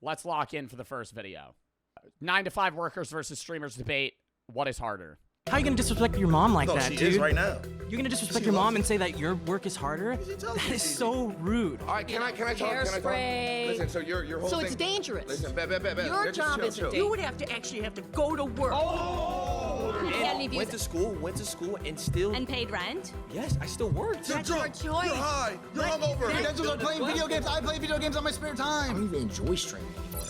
let's lock in for the first video. 9-to-5 workers versus streamers debate. What is harder? How are you gonna disrespect your mom like that, she dude? is right now. You're gonna disrespect your mom and say that your work is harder? That is so rude. All right, can I talk? Hairspray. Listen, so your whole So thing. it's dangerous. Listen, Your job isn't dangerous. You would have to actually go to work. Went to school, and still. And paid rent? Yes, I still worked. That's your choice. You're high. You're hungover. That's what I'm playing video games. I play video games on my spare I time. don't even enjoy streaming anymore.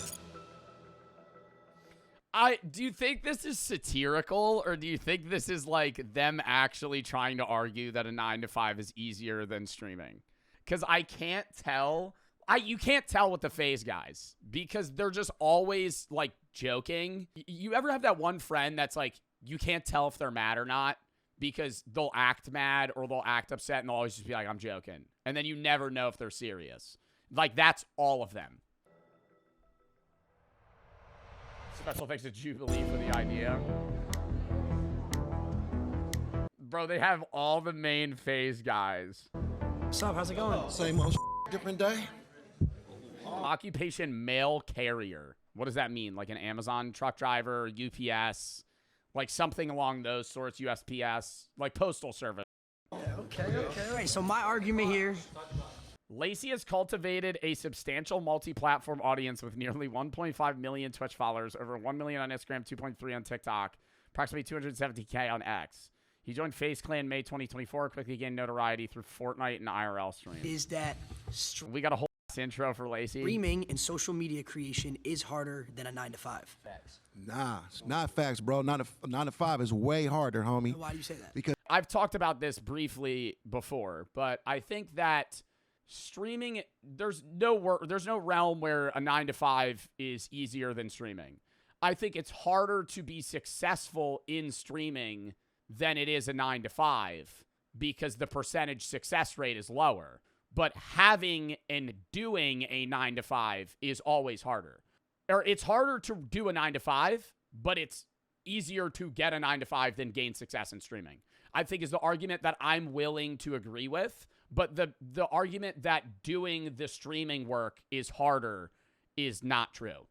Do you think this is satirical, or do you think this is like them actually trying to argue that a 9-to-5 is easier than streaming? Because I can't tell. You can't tell with the FaZe guys because they're just always like joking. You ever have that one friend that's like, you can't tell if they're mad or not because they'll act mad or they'll act upset and they'll always just be like, I'm joking. And then you never know if they're serious. Like, that's all of them. Special thanks to Jubilee for the idea. Bro, they have all the main FaZe guys. What's up? How's it going? Same old different day. Occupation mail carrier. What does that mean? Like an Amazon truck driver, UPS, like something along those sorts, USPS, like postal service. Okay. All right, so my argument here. Lacey has cultivated a substantial multi-platform audience with nearly 1.5 million Twitch followers, over 1 million on Instagram, 2.3 on TikTok, approximately 270K on X. He joined FaZe Clan May 2024, quickly gained notoriety through Fortnite and IRL streams. Is that We got a whole intro for Lacey. streaming and social media creation is harder than a 9-to-5? Facts. Nah, it's not facts, bro. 9-to-5 is way harder, homie. Why do you say that? Because I've talked about this briefly before, but I think that streaming, there's no realm where a 9-to-5 is easier than streaming. I think it's harder to be successful in streaming than it is a 9-to-5 because the percentage success rate is lower. But having and doing a 9-to-5 is always harder. Or it's harder to do a 9-to-5, but it's easier to get a 9-to-5 than gain success in streaming. I think is the argument that I'm willing to agree with. But the argument that doing the streaming work is harder is not true.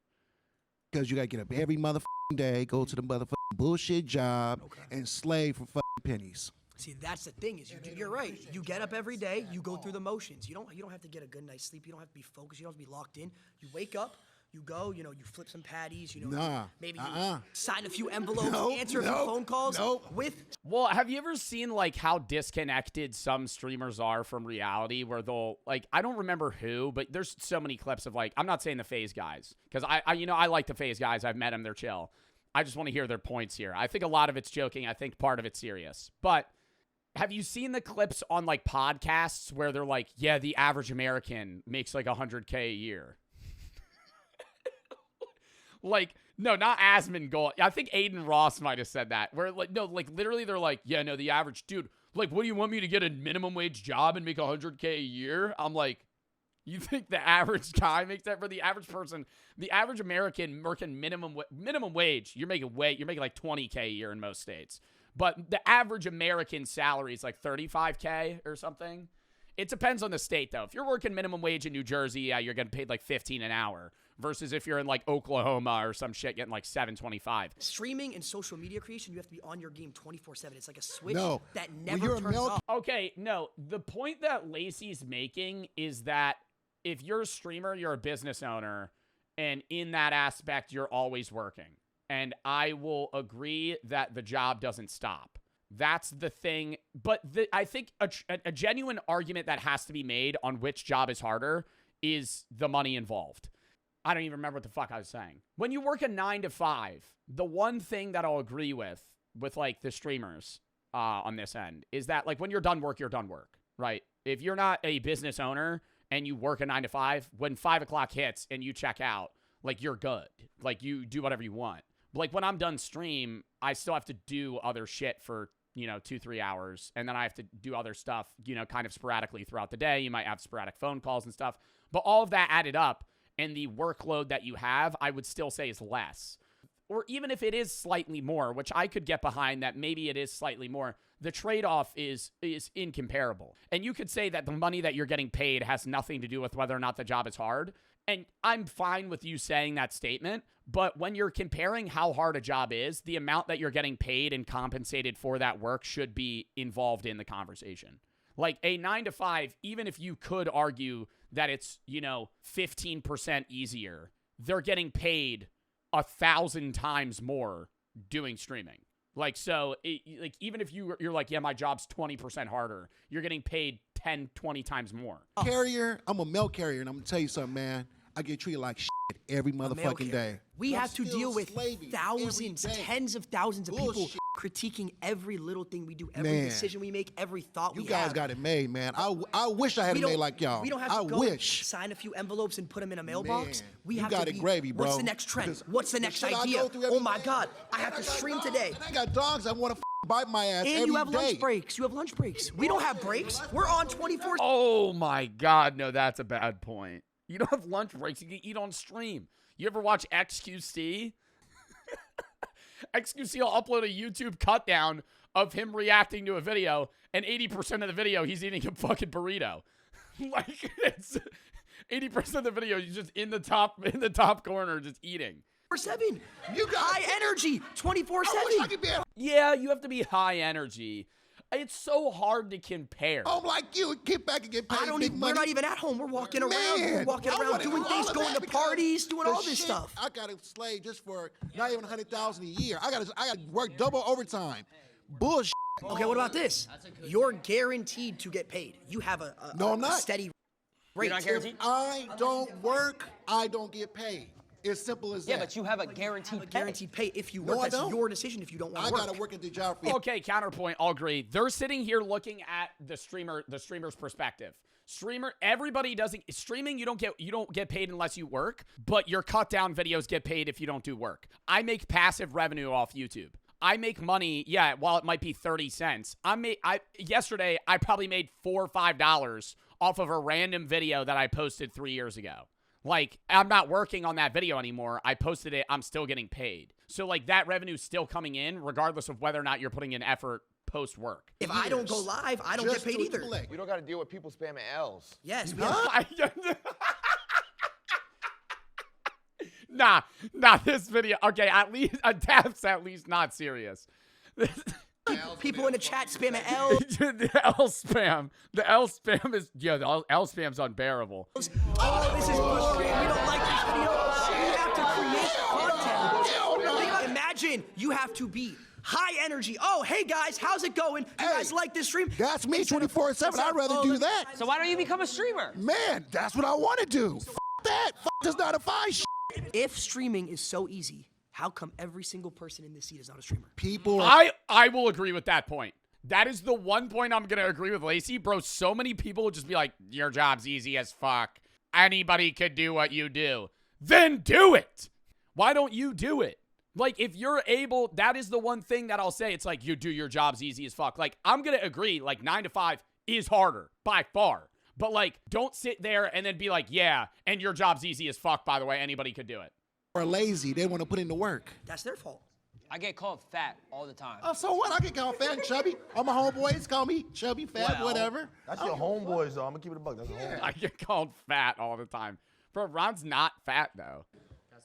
Because you got to get up every motherfucking day, go to the motherfucking bullshit job, and slave for fucking pennies. See, that's the thing is you're right. You get up every day, you go through the motions. You don't have to get a good night's sleep. You don't have to be focused. You don't have to be locked in. You wake up, you go, you flip some patties, maybe you sign a few envelopes, answer a few phone calls Well, have you ever seen like how disconnected some streamers are from reality where they'll like, I don't remember who, but there's so many clips of like, I'm not saying the FaZe guys because I like the FaZe guys. I've met them. They're chill. I just want to hear their points here. I think a lot of it's joking. I think part of it's serious, but have you seen the clips on like podcasts where they're like, yeah, the average American makes like $100K a year? Like, no, not Asmongold. I think Aiden Ross might have said that. Where, like, no, like, literally they're like, yeah, no, the average dude, like, what do you want me to get a minimum wage job and make $100K a year? I'm like, you think the average guy makes that? For the average person, the average American working minimum wage, you're making like $20K a year in most states. But the average American salary is like $35K or something. It depends on the state, though. If you're working minimum wage in New Jersey, yeah, you're getting paid like $15 an hour. Versus if you're in like Oklahoma or some shit getting like $7.25. Streaming and social media creation, you have to be on your game 24/7. It's like a switch No. that never turns off. Okay, no. The point that Lacey's making is that if you're a streamer, you're a business owner, and in that aspect, you're always working. And I will agree that the job doesn't stop. That's the thing. But I think a genuine argument that has to be made on which job is harder is the money involved. I don't even remember what the fuck I was saying. When you work a 9-to-5, the one thing that I'll agree with like the streamers on this end is that like when you're done work, right? If you're not a business owner and you work a 9-to-5, when 5 o'clock hits and you check out, like you're good. Like you do whatever you want. But like when I'm done stream, I still have to do other shit for 2-3 hours. And then I have to do other stuff, kind of sporadically throughout the day. You might have sporadic phone calls and stuff. But all of that added up, and the workload that you have, I would still say is less. Or even if it is slightly more, which I could get behind that maybe it is slightly more, the trade-off is incomparable. And you could say that the money that you're getting paid has nothing to do with whether or not the job is hard. And I'm fine with you saying that statement, but when you're comparing how hard a job is, the amount that you're getting paid and compensated for that work should be involved in the conversation. Like a 9 to 5, even if you could argue that it's, 15% easier, they're getting paid 1,000 times more doing streaming. Like, so, even if you're like, yeah, my job's 20% harder, you're getting paid 10, 20 times more. Carrier, I'm a mail carrier, and I'm going to tell you something, man. I get treated like shit every motherfucking day. We I'm have to still deal with slaving thousands, every day. tens of thousands of people Bullshit. critiquing every little thing we do, every Man. decision we make, every thought You we guys have. got it made, man. I wish I had We it don't- made like y'all. We don't have I to go wish. sign a few envelopes and put them in a mailbox. Man, We you have got to it be, gravy, bro. what's the next trend? Because What's the the next shit I idea? go through every Oh my day, God, I have and to got stream dogs, today. And I got dogs that want to bite my ass And every you have day. lunch breaks. You have lunch breaks. We don't have breaks. We're on 24/7. Oh my God, no, that's a bad point. You don't have lunch breaks. You can eat on stream. You ever watch XQC? XQC will upload a YouTube cut down of him reacting to a video, and 80% of the video, he's eating a fucking burrito. Like, it's 80% of the video, he's just in the top corner, just eating. 24/7. You got High energy, I wish 24/7. I could be at Yeah, you have to be high energy. It's so hard to compare. home like you and get back and get paid I don't big even. money. We're not even at home. We're walking around. We're Man, walking I around wanna doing do things, all of going that to because parties, doing the all this shit, stuff. I got to slave just for not even 100,000 a year. I got to work double overtime. Bullshit. Okay, what about this? You're guaranteed to get paid. You have a No, I'm not. steady rate. If I don't work, I don't get paid. It's simple as Yeah, that. but you have a guaranteed pay. Guaranteed pay if you No, work. I That's don't. your decision if you don't want I to work. got to work at the job for you. Okay, counterpoint, I'll agree. They're sitting here looking at the streamer's perspective. Everybody doesn't streaming, you don't get paid unless you work, but your cut down videos get paid if you don't do work. I make passive revenue off YouTube. I make money, yeah, while it might be 30 cents. Yesterday I probably made $4 or $5 off of a random video that I posted 3 years ago. Like, I'm not working on that video anymore. I posted it. I'm still getting paid. So, like, that revenue's still coming in regardless of whether or not you're putting in effort post-work. If I don't go live, I don't Just get paid to either. collect. We don't got to deal with people spamming L's. Yes, we have. Nah, this video. Okay, at least, that's at least not serious. People in the chat spamming L. The L spam. The L spam is, yeah, the L spam's unbearable. Oh, this is bullshit. We don't like this video. You have to create content. Imagine you have to be high energy. Oh, hey guys, how's it going? You guys like this stream? That's me 24/7. I'd rather do that. So why don't you become a streamer? Man, that's what I want to do. F that. F this not a fine shit. If streaming is so easy, how come every single person in this seat is not a streamer? People. I will agree with that point. That is the one point I'm going to agree with Lacey. Bro, so many people would just be like, your job's easy as fuck. Anybody could do what you do. Then do it. Why don't you do it? Like, if you're able, that is the one thing that I'll say. It's like, you do your job's easy as fuck. Like, I'm going to agree, like, 9 to 5 is harder by far. But, like, don't sit there and then be like, yeah, and your job's easy as fuck, by the way. Anybody could do it. Are lazy. They want to put in the work. That's their fault. I get called fat all the time. Oh, so what? I get called fat and chubby. All my homeboys call me chubby, fat, Well, whatever. That's your homeboys, though. I'm going to keep it a buck. That's your homeboys. I get called fat all the time. Bro, Ron's not fat, though.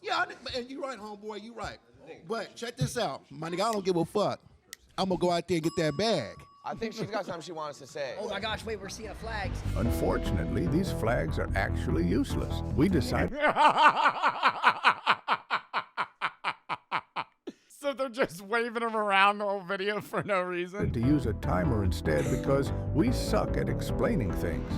Yeah, and you right, homeboy. You right. But check this out. My nigga, I don't give a fuck. I'm going to go out there and get that bag. I think she's got something she wants to say. Oh my gosh, wait, we're seeing flags. Unfortunately, these flags are actually useless. We decided So they're just waving them around the whole video for no reason. to use a timer instead because we suck at explaining things.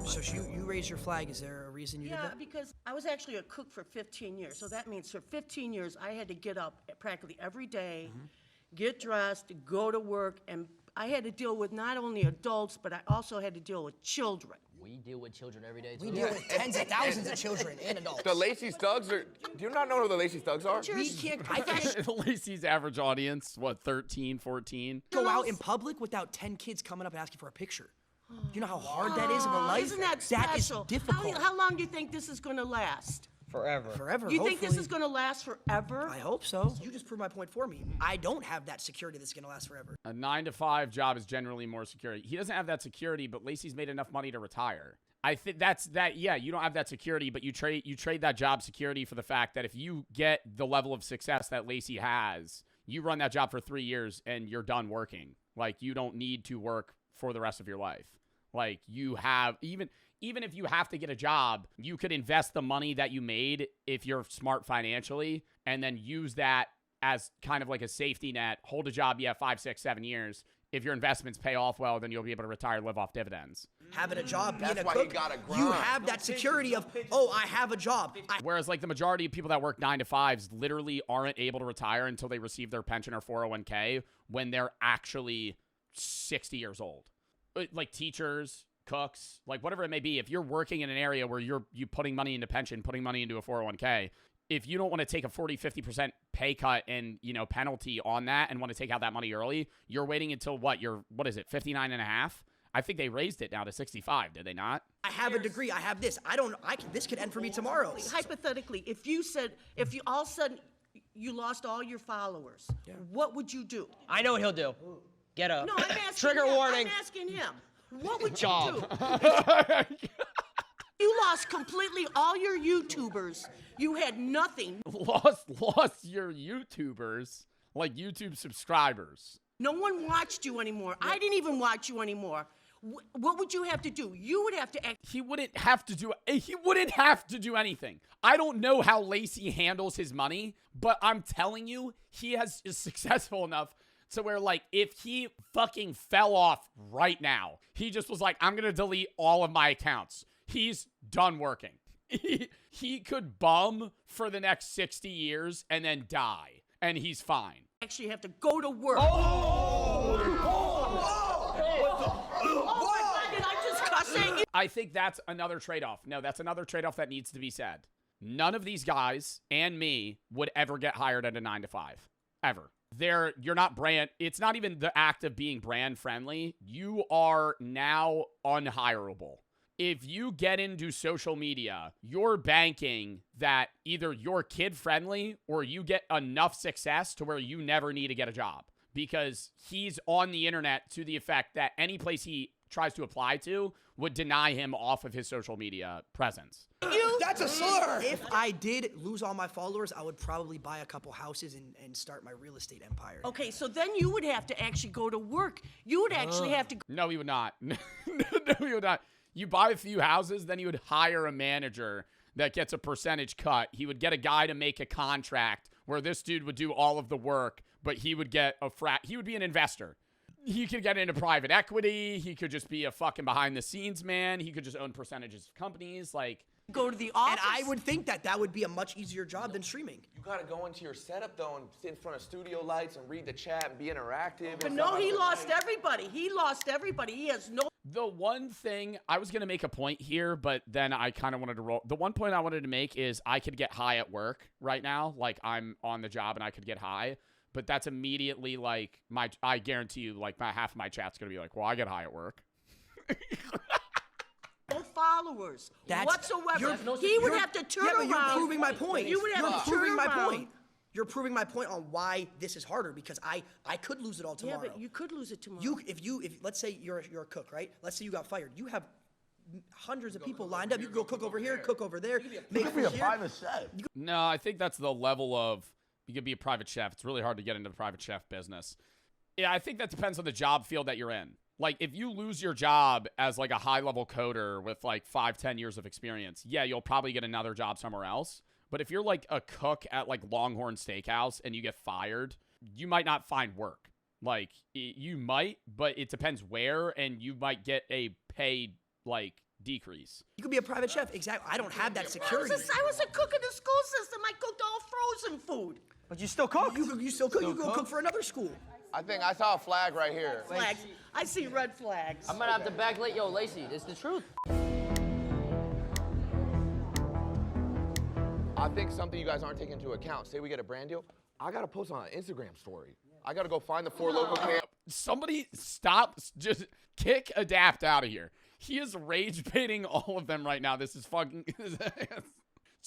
So you raised your flag. Is there a reason you did Yeah, that? because I was actually a cook for 15 years. So that means for 15 years, I had to get up practically every day, get dressed, go to work, and I had to deal with not only adults, but I also had to deal with children. We deal with children every day, too. We deal with tens of thousands of children and adults. The Lacey Thugs are. Do you not know who the Lacey Thugs are? We can't. I can't Lacey's average audience, what, 13, 14? go out in public without 10 kids coming up and asking for a picture. You know how hard that is of a life? Isn't that That is special? difficult. How long do you think this is going to last? Forever. Forever. You think this hopefully. is going to last forever? I hope so. You just proved my point for me. I don't have that security that's going to last forever. A 9-to-5 job is generally more security. He doesn't have that security, but Lacey's made enough money to retire. I think that's that. Yeah, you don't have that security, but you trade that job security for the fact that if you get the level of success that Lacey has, you run that job for 3 years and you're done working. Like, you don't need to work for the rest of your life. Like, you have even if you have to get a job, you could invest the money that you made if you're smart financially and then use that as kind of like a safety net. Hold a job, 5, 6, 7 years. If your investments pay off well, then you'll be able to retire, live off dividends. Having a job, being That's a why cook, you gotta grind. you have that security of, oh, I have a job. Whereas like the majority of people that work 9-to-5s literally aren't able to retire until they receive their pension or 401k when they're actually 60 years old. Like teachers, cooks, like whatever it may be. If you're working in an area where you putting money into pension, putting money into a 401k, if you don't want to take a 40-50% pay cut and, penalty on that and want to take out that money early, you're waiting until what is it, 59 and a half? I think they raised it now to 65, did they not? I have a degree. I have this. This could end for me tomorrow. Hypothetically, if you all of a sudden you lost all your followers, what would you do? I know what he'll do. Get a No, I'm asking trigger him. warning. I'm asking him. What would Job. you do? You lost completely all your YouTubers. You had nothing. Lost your YouTubers, like YouTube subscribers. No one watched you anymore. I didn't even watch you anymore. What would you have to do? You would have to act. He wouldn't have to do anything. I don't know how Lacey handles his money, but I'm telling you, he is successful enough to where, like, if he fucking fell off right now, he just was like, I'm going to delete all of my accounts. He's done working. He could bum for the next 60 years and then die, and he's fine. Actually have to go to work. Oh my God, did I just cuss at you? I think that's another trade-off. No, that's another trade-off that needs to be said. None of these guys and me would ever get hired at a 9-to-5. Ever. You're not brand. It's not even the act of being brand friendly. You are now unhireable. If you get into social media, you're banking that either you're kid friendly or you get enough success to where you never need to get a job, because he's on the internet to the effect that any place he tries to apply to would deny him off of his social media presence. That's a slur. If I did lose all my followers, I would probably buy a couple houses and start my real estate empire. Okay, so then you would have to actually go to work. You would actually have to. No, he would not. No, he would not. You buy a few houses, then you would hire a manager that gets a percentage cut. He would get a guy to make a contract where this dude would do all of the work, but he would get he would be an investor. He could get into private equity. He could just be a fucking behind the scenes man. He could just own percentages of companies. Like, go to the office. And I would think that would be a much easier job than streaming. You gotta go into your setup though and sit in front of studio lights and read the chat and be interactive. But no, he lost everybody. He lost everybody. He has no. the one thing I was going to make a point here, but then I kind of wanted to roll. The one point I wanted to make is I could get high at work right now. Like, I'm on the job and I could get high. But that's immediately like I guarantee you, like, half of my chat's going to be like, well, I get high at work. No followers whatsoever. He would have to turn around. You're proving my point. You would have to turn around. You're proving my point on why this is harder, because I could lose it all tomorrow. Yeah, but you could lose it tomorrow. If let's say you're a cook, right? Let's say you got fired. You have hundreds of people lined up. You can go cook over here, cook over there. You could be a private chef. No, I think that's the level of you could be a private chef. It's really hard to get into the private chef business. Yeah, I think that depends on the job field that you're in. Like, if you lose your job as, like, a high-level coder with, like, 5-10 years of experience, yeah, you'll probably get another job somewhere else. But if you're, like, a cook at, like, Longhorn Steakhouse and you get fired, you might not find work. Like, you might, but it depends where, and you might get a pay, like, decrease. You could be a private chef. Exactly. I don't have that security. I was a cook in the school system. I cooked all frozen food. But you still cook. You still cook. You go cook for another school. I think I saw a flag right here. Flags. I see red flags. I'm gonna have to backlight. Yo, Lacey, it's the truth. I think something you guys aren't taking into account. Say we get a brand deal, I gotta post on an Instagram story. I gotta go find the 4 local camps. Somebody stop. Just kick Adapt out of here. He is rage baiting all of them right now. This is fucking.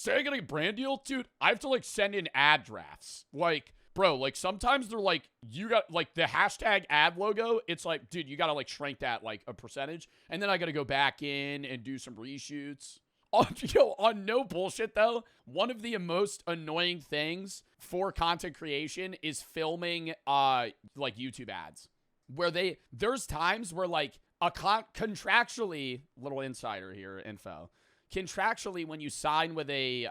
say I get a brand deal, dude, I have to like send in ad drafts. Like, bro, like sometimes they're like, you got like the hashtag ad logo. It's like, dude, you got to like shrink that like a percentage. And then I got to go back in and do some reshoots. On no bullshit though, one of the most annoying things for content creation is filming like YouTube ads, where there's times where like contractually, little insider here info, contractually when you sign with a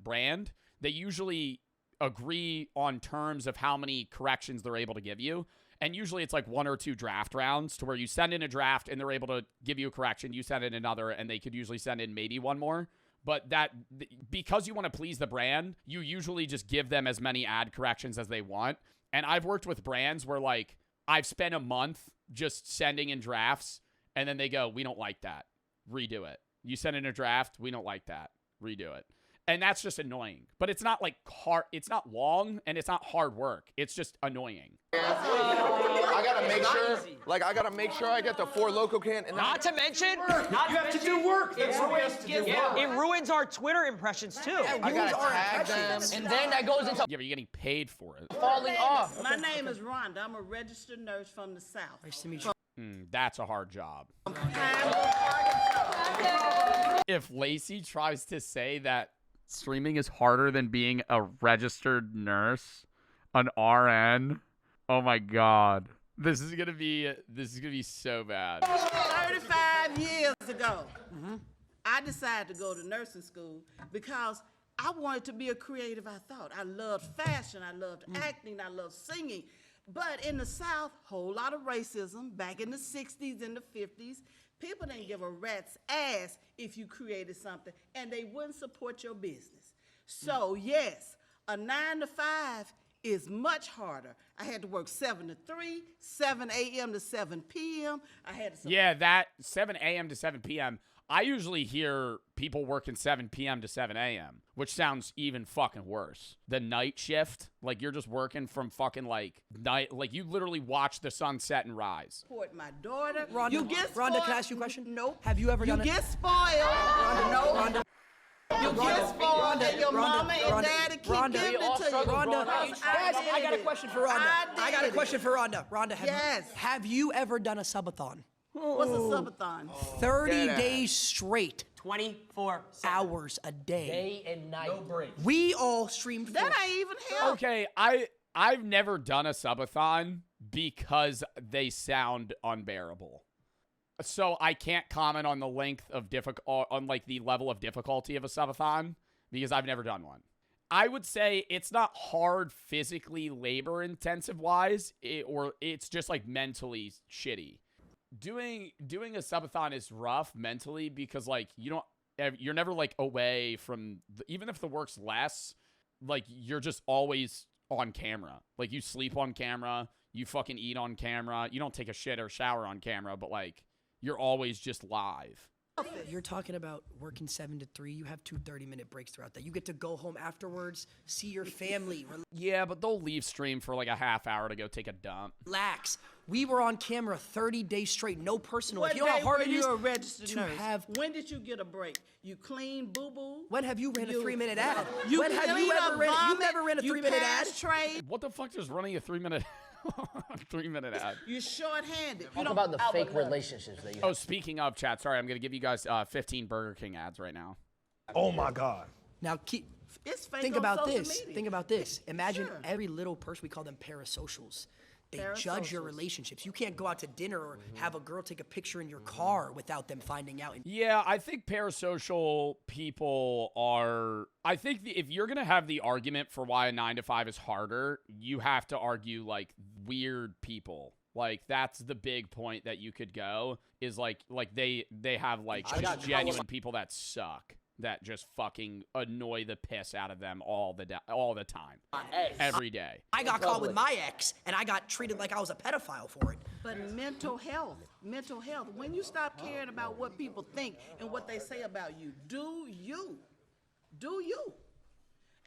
brand, they usually agree on terms of how many corrections they're able to give you. And usually it's like 1 or 2 draft rounds to where you send in a draft and they're able to give you a correction. You send in another and they could usually send in maybe 1 more. But because you want to please the brand, you usually just give them as many ad corrections as they want. And I've worked with brands where like I've spent a month just sending in drafts and then they go, we don't like that. Redo it. You send in a draft. We don't like that. Redo it. And that's just annoying. But it's not like hard. It's not long and it's not hard work. It's just annoying. I gotta make sure, like, I gotta make sure I get the 4 Loco can. And Not to mention, You have to do work. it ruins our Twitter impressions too. I gotta tag them. And then that goes into Yeah, but you're getting paid for it. falling off. My name is Rhonda. I'm a registered nurse from the South. Nice to meet you. That's a hard job. If Lacey tries to say that streaming is harder than being a registered nurse, an RN, oh my God. This is gonna be so bad. 35 years ago, I decided to go to nursing school because I wanted to be a creative, I thought. I loved fashion, I loved acting, I loved singing. But in the South, whole lot of racism. Back in the 60s and the 50s, people didn't give a rat's ass if you created something, and they wouldn't support your business. So yes, a 9 to 5 is much harder. I had to work 7 to 3, 7 a.m. to 7 p.m. I had to Yeah, that 7 a.m. to 7 p.m. I usually hear people working 7 p.m. to 7 a.m., which sounds even fucking worse. The night shift, like you're just working from fucking like night, like you literally watch the sun set and rise. support my daughter. Rhonda, You get spoiled. Rhonda, can I ask you a question? Nope. Have you ever You done it? get spoiled. Rhonda, You get spoiled that your mama and Rhonda, daddy keep Rhonda, giving it to you. Rhonda, Because guys, I got a did it. question for Rhonda. I got a did question it. for Rhonda. Rhonda, Yes. have you ever done a subathon? What's a subathon? 30 days straight, 24 hours a day. Day and night. No break. We all streamed for That ain't even help. Okay, I've never done a subathon because they sound unbearable. So I can't comment on the length of on like the level of difficulty of a subathon because I've never done one. I would say it's not hard physically labor intensive wise, or it's just like mentally shitty. Doing a subathon is rough mentally because like you're never like away from even if the work's less, like you're just always on camera. Like you sleep on camera, you fucking eat on camera, you don't take a shit or shower on camera, but like you're always just live. You're talking about working 7 to 3. You have 2 30-minute breaks throughout that. You get to go home afterwards, see your family, Yeah, but they'll leave stream for like a half hour to go take a dump. relax. We were on camera 30 days straight, no personal. What You know how day hard were it you is a registered to nurse? have. When did you get a break? You clean boo-boo? When have you ran a You- 3-minute ad? You When have you clean ever up ran? You vomit, never ran a 3-minute ad. pass trade, What the fuck does running a 3-minute 3-minute ad? you're short-handed. You Talk don't about the fake relationships that you Oh, have. speaking of chat, sorry, I'm gonna give you guys 15 Burger King ads right now. Oh my God. Now It's fake think on about social this. media. Think about this. Imagine Sure. every little person, we call them parasocials. They judge your Parasocials. relationships. You can't go out to dinner or have a girl take a picture in your car without them finding out. Yeah, I think parasocial people are. I think if you're gonna have the argument for why a 9 to 5 is harder, you have to argue like weird people. Like that's the big point that you could go is like they have like just genuine people that suck. That just fucking annoy the piss out of them all the time, every day. I got caught with my ex, and I got treated like I was a pedophile for it. But mental health, when you stop caring about what people think and what they say about you, do you.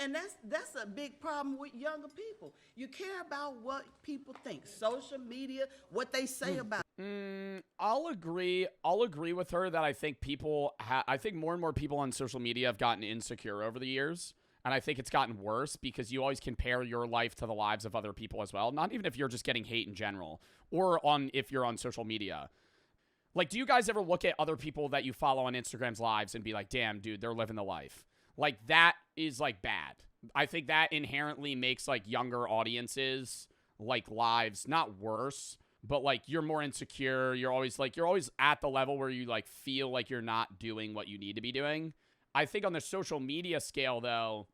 And that's a big problem with younger people. You care about what people think, social media, what they say about. I'll agree with her that I think I think more and more people on social media have gotten insecure over the years. And I think it's gotten worse because you always compare your life to the lives of other people as well. Not even if you're just getting hate in general or if you're on social media. Like, do you guys ever look at other people that you follow on Instagram's lives and be like, damn, dude, they're living the life? Like, that is, like, bad. I think that inherently makes, like, younger audiences, like, lives not worse, but, like, you're more insecure. You're always at the level where you, like, feel like you're not doing what you need to be doing. I think on the social media scale, though,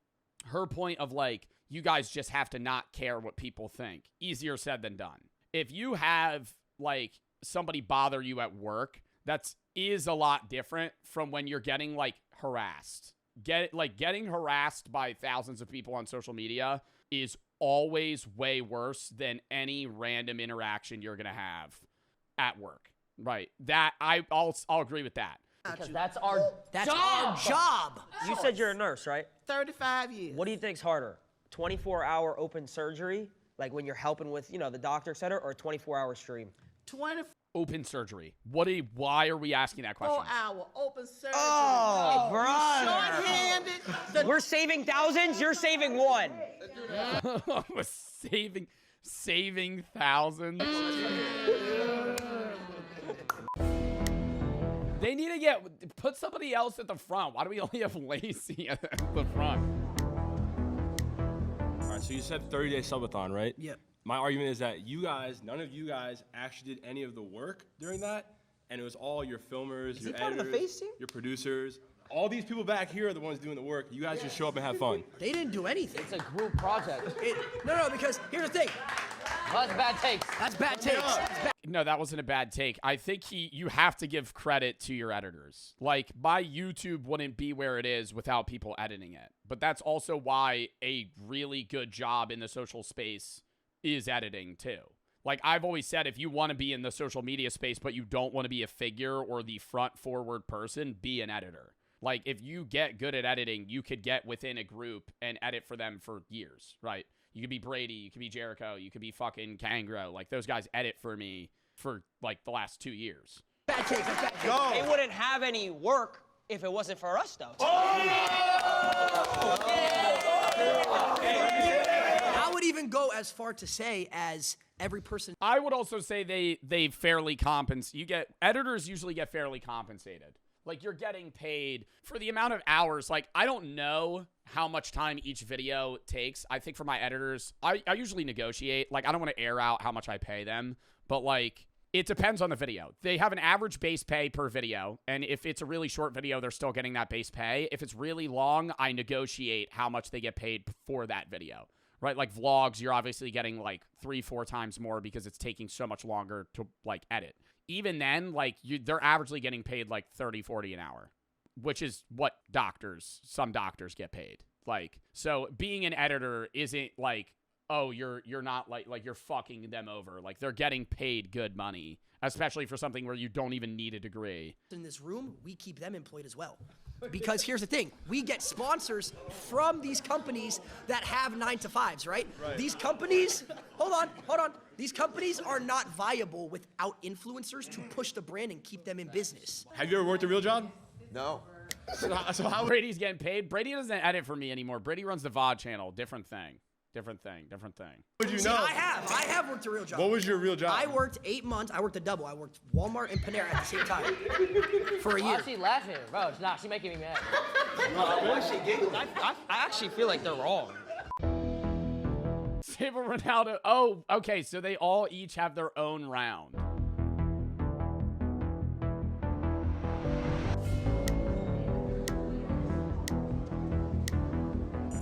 her point of, like, you guys just have to not care what people think. Easier said than done. If you have, like, somebody bother you at work, that is a lot different from when you're getting, like, harassed. Getting harassed by thousands of people on social media is always way worse than any random interaction you're gonna have at work. Right? That I'll agree with that. Because that's our job. You said you're a nurse, right? 35 years. What do you think's harder? 24-hour open surgery, like when you're helping with, the doctor, et cetera, or a 24-hour stream? 24 Open surgery. Why are we asking that question? hour open surgery. Oh, You're brother. short-handed. We're saving thousands, you're saving one. saving thousands. They need to put somebody else at the front. Why do we only have Lacey at the front? All right, so you said 30-day subathon, right? Yep. My argument is that none of you guys actually did any of the work during that, and it was all your filmers, your editors, your producers. All these people back here are the ones doing the work. You guys just show up and have fun. They didn't do anything. It's a group project. No, because here's the thing. That's bad takes. That's bad takes. No, that wasn't a bad take. I think you have to give credit to your editors. Like, my YouTube wouldn't be where it is without people editing it. But that's also why a really good job in the social space is editing too. Like, I've always said, if you want to be in the social media space, but you don't want to be a figure or the front forward person, be an editor. Like, if you get good at editing, you could get within a group and edit for them for years, right? You could be Brady, you could be Jericho, you could be fucking Kangro. Like, those guys edit for me for, like, the last 2 years. Bad take. It wouldn't have any work if it wasn't for us, though. I would even go as far to say as every person. I would also say they fairly compensate. Editors usually get fairly compensated. Like, you're getting paid for the amount of hours. Like, I don't know how much time each video takes. I think for my editors, I usually negotiate. Like, I don't want to air out how much I pay them, but, like, it depends on the video. They have an average base pay per video, and if it's a really short video, they're still getting that base pay. If it's really long, I negotiate how much they get paid for that video. Right? Like, vlogs, you're obviously getting, like, 3-4 times more because it's taking so much longer to, like, edit. Even then, like, they're averagely getting paid, like, $30-40 an hour, which is what some doctors get paid. Like, so being an editor isn't, like, oh, you're not, like you're fucking them over. Like, they're getting paid good money, especially for something where you don't even need a degree. In this room, we keep them employed as well. Because here's the thing, we get sponsors from these companies that have 9-to-5s, right? These companies, hold on. These companies are not viable without influencers to push the brand and keep them in business. Have you ever worked a real job? No. So how Brady's getting paid? Brady doesn't edit for me anymore. Brady runs the VOD channel. Different thing. Different thing. What would you know? I have worked a real job. What was your real job? I worked 8 months. I worked a double. I worked Walmart and Panera at the same time for a year. Why is she laughing? Bro, she's making me mad. I actually feel like they're wrong. Sable Ronaldo. Oh, okay. So they all each have their own round.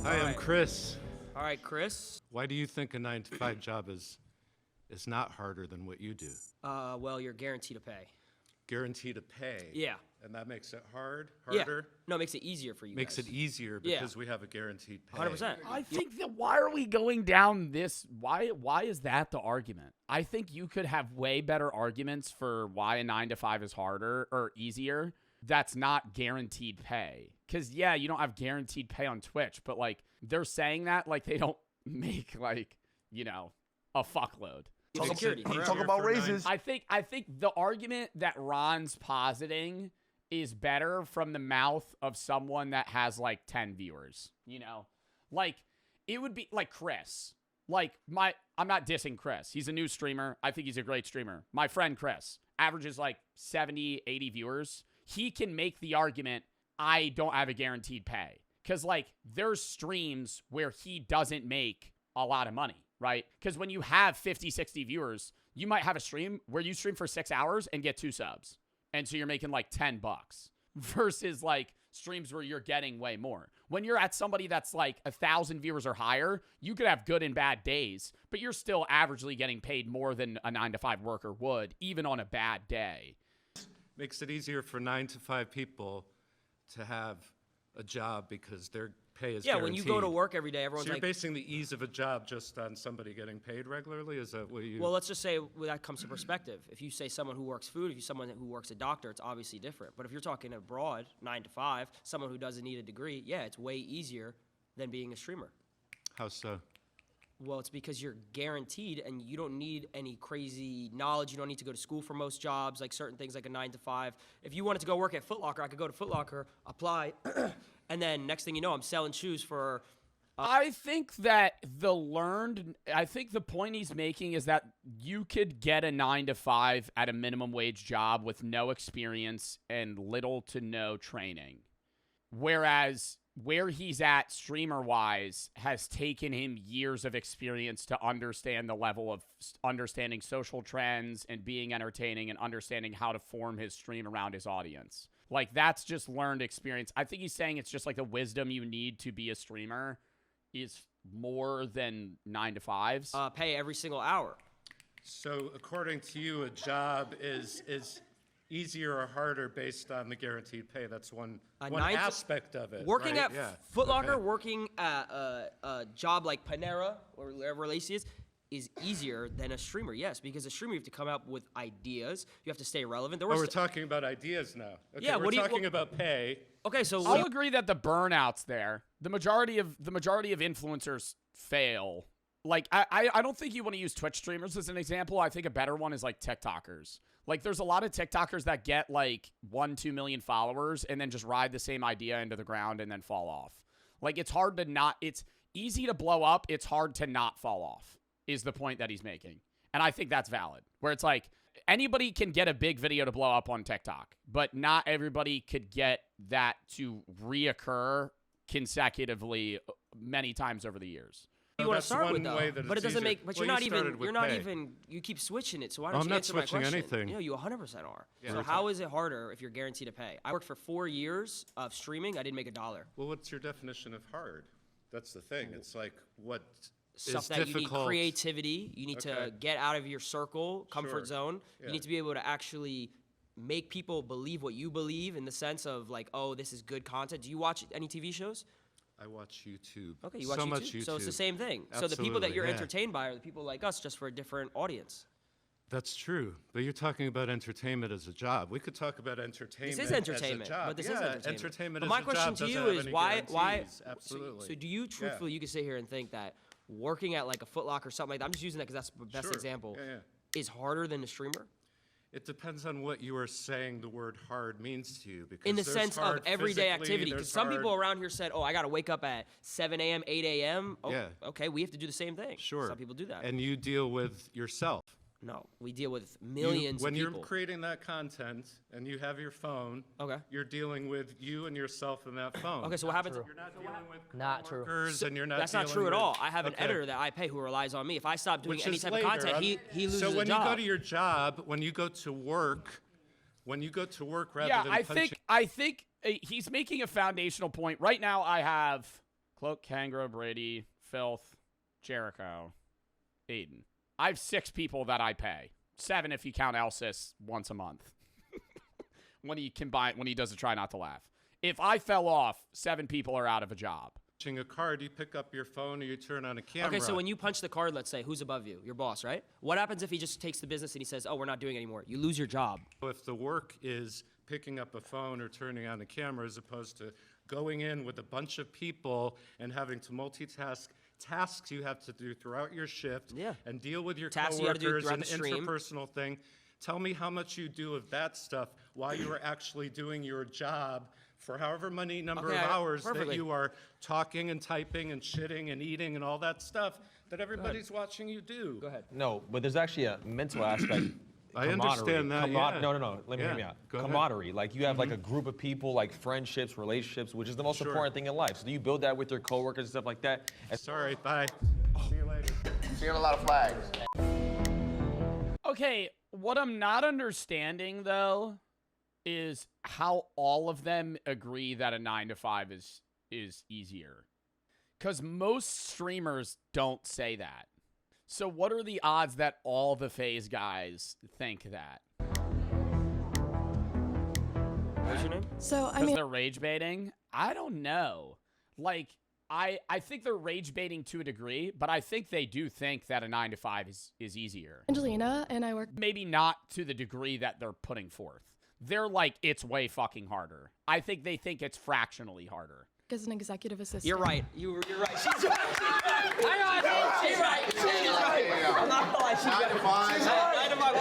Hi, I'm Chris. All right, Chris. Why do you think a 9-to-5 job is not harder than what you do? Well, you're guaranteed to pay. Guaranteed to pay? Yeah. And that makes it harder? Yeah. No, it makes it easier for you Makes guys. it easier because we have a guaranteed pay. 100%. I think that why are we going down this? Why is that the argument? I think you could have way better arguments for why a 9-to-5 is harder or easier that's not guaranteed pay. Because, yeah, you don't have guaranteed pay on Twitch, but, like, they're saying that like they don't make, like, you know, a fuckload. Talk about raises. I think the argument that Ron's positing is better from the mouth of someone that has, like, 10 viewers, you know? Like, it would be, like, Chris. Like, I'm not dissing Chris. He's a new streamer. I think he's a great streamer. My friend Chris averages, like, 70, 80 viewers. He can make the argument, I don't have a guaranteed pay. Because, like, there's streams where he doesn't make a lot of money, right? Because when you have 50, 60 viewers, you might have a stream where you stream for 6 hours and get 2 subs. And so you're making like $10 versus like streams where you're getting way more. When you're at somebody that's like 1,000 viewers or higher, you could have good and bad days, but you're still averagely getting paid more than a 9-to-5 worker would, even on a bad day. Makes it easier for 9-to-5 people to have a job because their pay is guaranteed. When you go to work every day, everyone's so you're like... basing the ease of a job just on somebody getting paid regularly? Is that what you... Well, let's just say that comes to perspective. If you say someone who works food, if you're someone who works a doctor, it's obviously different. But if you're talking abroad, 9 to 5, someone who doesn't need a degree, yeah, it's way easier than being a streamer. How so? Well, it's because you're guaranteed and you don't need any crazy knowledge. You don't need to go to school for most jobs, like certain things like a 9 to 5. If you wanted to go work at Foot Locker, I could go to Foot Locker, apply, and then next thing you know, I'm selling shoes for... I think that I think the point he's making is that you could get a 9 to 5 at a minimum wage job with no experience and little to no training. Whereas where he's at streamer-wise has taken him years of experience to understand the level of understanding social trends and being entertaining and understanding how to form his stream around his audience. Like, that's just learned experience. I think he's saying it's just like the wisdom you need to be a streamer is more than 9 to 5s. Pay every single hour. So according to you, a job is easier or harder based on the guaranteed pay? That's one aspect of it. Working right? at Foot Locker, working at a job like Panera or wherever Lacey is easier than a streamer, yes, because a streamer you have to come up with ideas, you have to stay relevant. We're talking about ideas now. Okay, yeah, we're talking about pay. Okay, so I'll agree that the burnout's there. The majority of influencers fail. Like, I don't think you want to use Twitch streamers as an example. I think a better one is like TikTokers. Like, there's a lot of TikTokers that get like 1-2 million followers and then just ride the same idea into the ground and then fall off. Like, it's easy to blow up. It's hard to not fall off is the point that he's making. And I think that's valid, where it's like anybody can get a big video to blow up on TikTok, but not everybody could get that to reoccur consecutively many times over the years. You want to start with though, but it doesn't make. But you're not even. You keep switching it. So why don't you answer my question? I'm not switching anything. You know, you 100% are. Yeah. So how is it harder if you're guaranteed to pay? I worked for 4 years of streaming. I didn't make $1. Well, what's your definition of hard? That's the thing. It's like what stuff is that difficult. you need creativity. You need to get out of your comfort zone. Yeah. You need to be able to actually make people believe what you believe in the sense of like, oh, this is good content. Do you watch any TV shows? I watch YouTube. Okay, you watch YouTube? Much YouTube. So it's the same thing. Absolutely, so the people that you're yeah. entertained by are the people like us, just for a different audience. That's true, but you're talking about entertainment as a job. We could talk about entertainment. This is entertainment, as a job. but this is entertainment. Entertainment but as my a question job to you doesn't have is any why? guarantees. Absolutely. So do you truthfully, you could sit here and think that working at like a Foot Locker or something like that, I'm just using that because that's the best example, is harder than a streamer? It depends on what you are saying the word hard means to you. Because in the sense of everyday activity. Because some people around here said, oh, I got to wake up at 7 a.m., 8 a.m. Oh, okay, we have to do the same thing. Sure. Some people do that. And you deal with yourself. No, we deal with millions when of people. You're creating that content and you have your phone, you're dealing with you and yourself in that phone. Okay, so what happens? You're not dealing with true. coworkers and you're not That's not dealing true at with- all. I have an editor that I pay who relies on me. If I stop doing any type of later. content, he loses So when a job. you go to your job, when you go to work rather than I think he's making a foundational point. Right now I have Cloak, Kangro, Brady, Filth, Jericho, Aiden. I have 6 people that I pay. 7 if you count Elsis once a month. when he does a try not to laugh. If I fell off, 7 people are out of a job. punching a card, you pick up your phone or you turn on a camera. Okay, so when you punch the card, let's say, who's above you? Your boss, right? What happens if he just takes the business and he says, oh, we're not doing it anymore? You lose your job. If the work is picking up a phone or turning on a camera as opposed to going in with a bunch of people and having to multitask tasks you have to do throughout your shift and deal with your Tasks you gotta do coworkers throughout and the stream. interpersonal thing. Tell me how much you do of that stuff while you are actually doing your job for however many number of hours that you are talking and typing and shitting and eating and all that stuff that everybody's watching you do. Go ahead. No, but there's actually a mental aspect. I understand that, yeah. No. Let me hear me out. Go ahead. Camaraderie. Like you have like a group of people, like friendships, relationships, which is the most important thing in life. So do you build that with your coworkers and stuff like that? Sorry, bye. See you later. Seeing a lot of flags. Okay, what I'm not understanding though is how all of them agree that a 9 to 5 is easier. Cuz most streamers don't say that. So what are the odds that all the FaZe guys think that? What's your name? So, I Cuz mean, they're rage baiting? I don't know. Like I think they're rage baiting to a degree, but I think they do think that a 9 to 5 is easier. Angelina and I work. Maybe not to the degree that they're putting forth. They're like, it's way fucking harder. I think they think it's fractionally harder. As an executive assistant. You're right. You're right. She's right. Hang on. She's right. She's right. I'm not gonna lie. She's right. 9 to 5.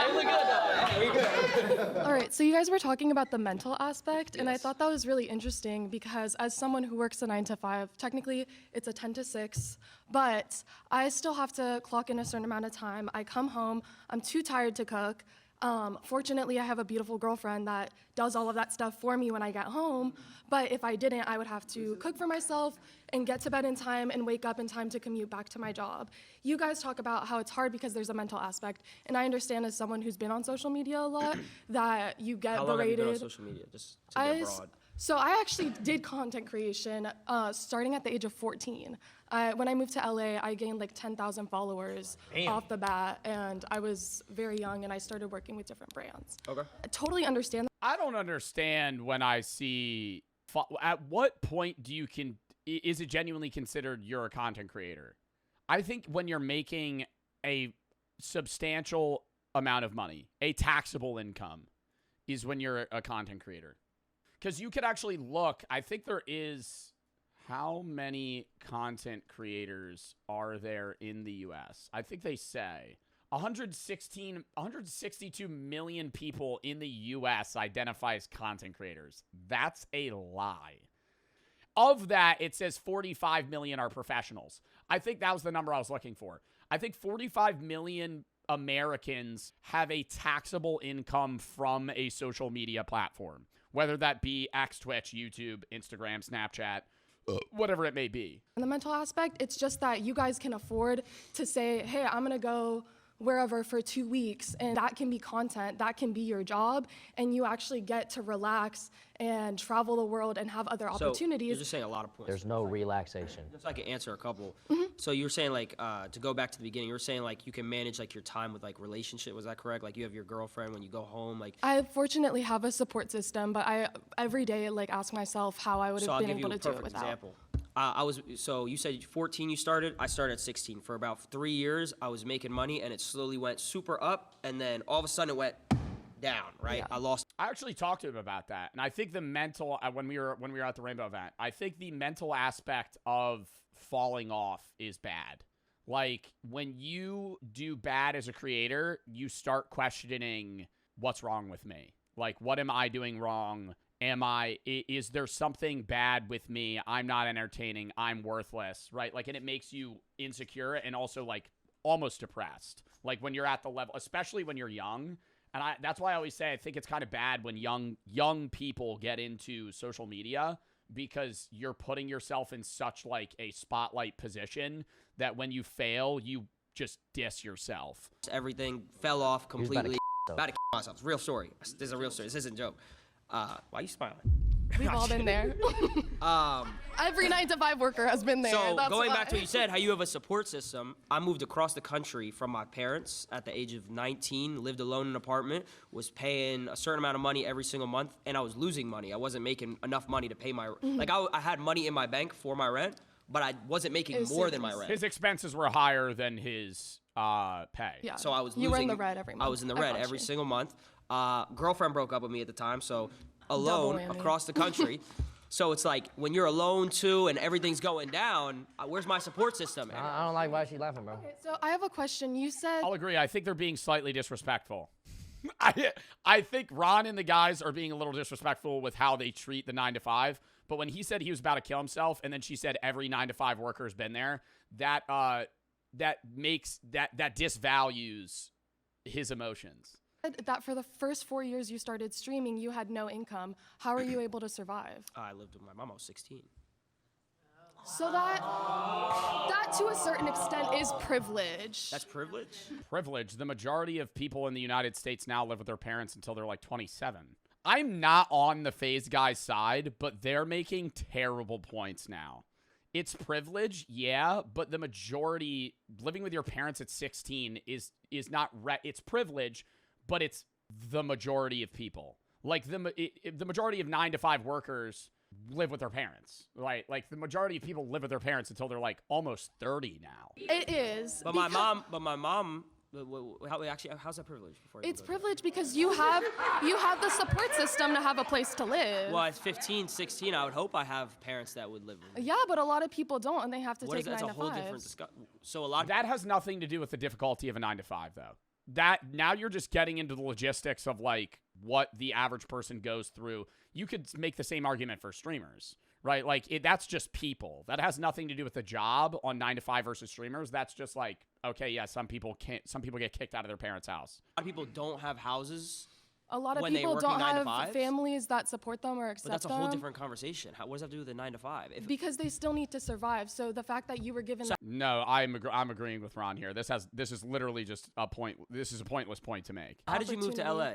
Hey, look good though. Hey, we good. All right, so you guys were talking about the mental aspect, and I thought that was really interesting because as someone who works a 9 to 5, technically it's a 10 to 6, but I still have to clock in a certain amount of time. I come home, I'm too tired to cook. Fortunately, I have a beautiful girlfriend that does all of that stuff for me when I get home, but if I didn't, I would have to cook for myself and get to bed in time and wake up in time to commute back to my job. You guys talk about how it's hard because there's a mental aspect, and I understand as someone who's been on social media a lot that you get How long have you berated. been on social media? Just to get broad. So I actually did content creation starting at the age of 14. When I moved to LA, I gained like 10,000 followers off the bat, and I was very young, and I started working with different brands. Okay. I totally understand. I don't understand when I see. At what point do you is it genuinely considered you're a content creator? I think when you're making a substantial amount of money, a taxable income, is when you're a content creator. Because you could actually look, I think there is, how many content creators are there in the US? I think they say 162 million people in the US identify as content creators. That's a lie. Of that, it says 45 million are professionals. I think that was the number I was looking for. I think 45 million Americans have a taxable income from a social media platform, whether that be X, Twitch, YouTube, Instagram, Snapchat, whatever it may be. In the mental aspect, it's just that you guys can afford to say, hey, I'm gonna go wherever for 2 weeks, and that can be content, that can be your job, and you actually get to relax and travel the world and have other opportunities. You're just saying a lot of points. There's no relaxation. Just so I can answer a couple. So you're saying like, to go back to the beginning, you were saying like you can manage like your time with like relationship, was that correct? Like you have your girlfriend when you go home, like. I fortunately have a support system, but I every day like ask myself how I would have been able to do it without. Example. So you said 14 you started, I started at 16. For about 3 years, I was making money and it slowly went super up and then all of a sudden it went down, right? Yeah. I actually talked to him about that. And I think the mental, when we were at the Rainbow event, I think the mental aspect of falling off is bad. Like when you do bad as a creator, you start questioning what's wrong with me. Like, what am I doing wrong? Is there something bad with me? I'm not entertaining. I'm worthless, right? Like, and it makes you insecure and also like almost depressed. Like when you're at the level, especially when you're young. And that's why I always say I think it's kind of bad when young people get into social media, because you're putting yourself in such like a spotlight position that when you fail, you just diss yourself. Everything fell off completely. About to myself. It's a real story. This is a real story. This isn't a joke. Why are you smiling? We've all been there. Every 9 to 5 worker has been there. So That's going why. back to what you said, how you have a support system. I moved across the country from my parents at the age of 19, lived alone in an apartment, was paying a certain amount of money every single month, and I was losing money. I wasn't making enough money to pay my, like I had money in my bank for my rent, but I wasn't making more than my rent. His expenses were higher than his pay. Yeah. So I was You were in the red every month. I was in the red every single month. Girlfriend broke up with me at the time, so alone across the country. So it's like when you're alone too and everything's going down, where's my support system? I don't like why she's laughing, bro. Okay, so I have a question. You said I'll agree. I think they're being slightly disrespectful. I think Ron and the guys are being a little disrespectful with how they treat the 9-to-5. But when he said he was about to kill himself, and then she said every 9-to-5 worker has been there, that disvalues his emotions. that for the first 4 years you started streaming, you had no income. How are you able to survive? I lived with my mom. I was 16. So that to a certain extent is privilege. That's privilege? Privilege. The majority of people in the United States now live with their parents until they're like 27. I'm not on the FaZe guys' side, but they're making terrible points now. It's privilege, yeah, but the majority living with your parents at 16 is not it's privilege, but it's the majority of people. Like the majority of 9-to-5 workers live with their parents, right? Like the majority of people live with their parents until they're like almost 30 now. It is. But my mom. How's that privilege? It's privilege because you have the support system to have a place to live. Well, at 15, 16, I would hope I have parents that would live with me. Yeah, but a lot of people don't, and they have to take 9 to 5. That's a whole different discussion. So a lot. That has nothing to do with the difficulty of a 9-to-5, though. That now you're just getting into the logistics of like what the average person goes through. You could make the same argument for streamers, right? Like that's just people. That has nothing to do with the job on 9-to-5 versus streamers. That's just like, okay, yeah, some people get kicked out of their parents' house. A lot of people don't have houses. A lot of people don't have families that support them or accept them. But that's a whole different conversation. What does that have to do with the 9-to-5? Because they still need to survive. So the fact that you were given No, I'm agreeing with Ron here. This is literally just a point. This is a pointless point to make. How did you move to LA?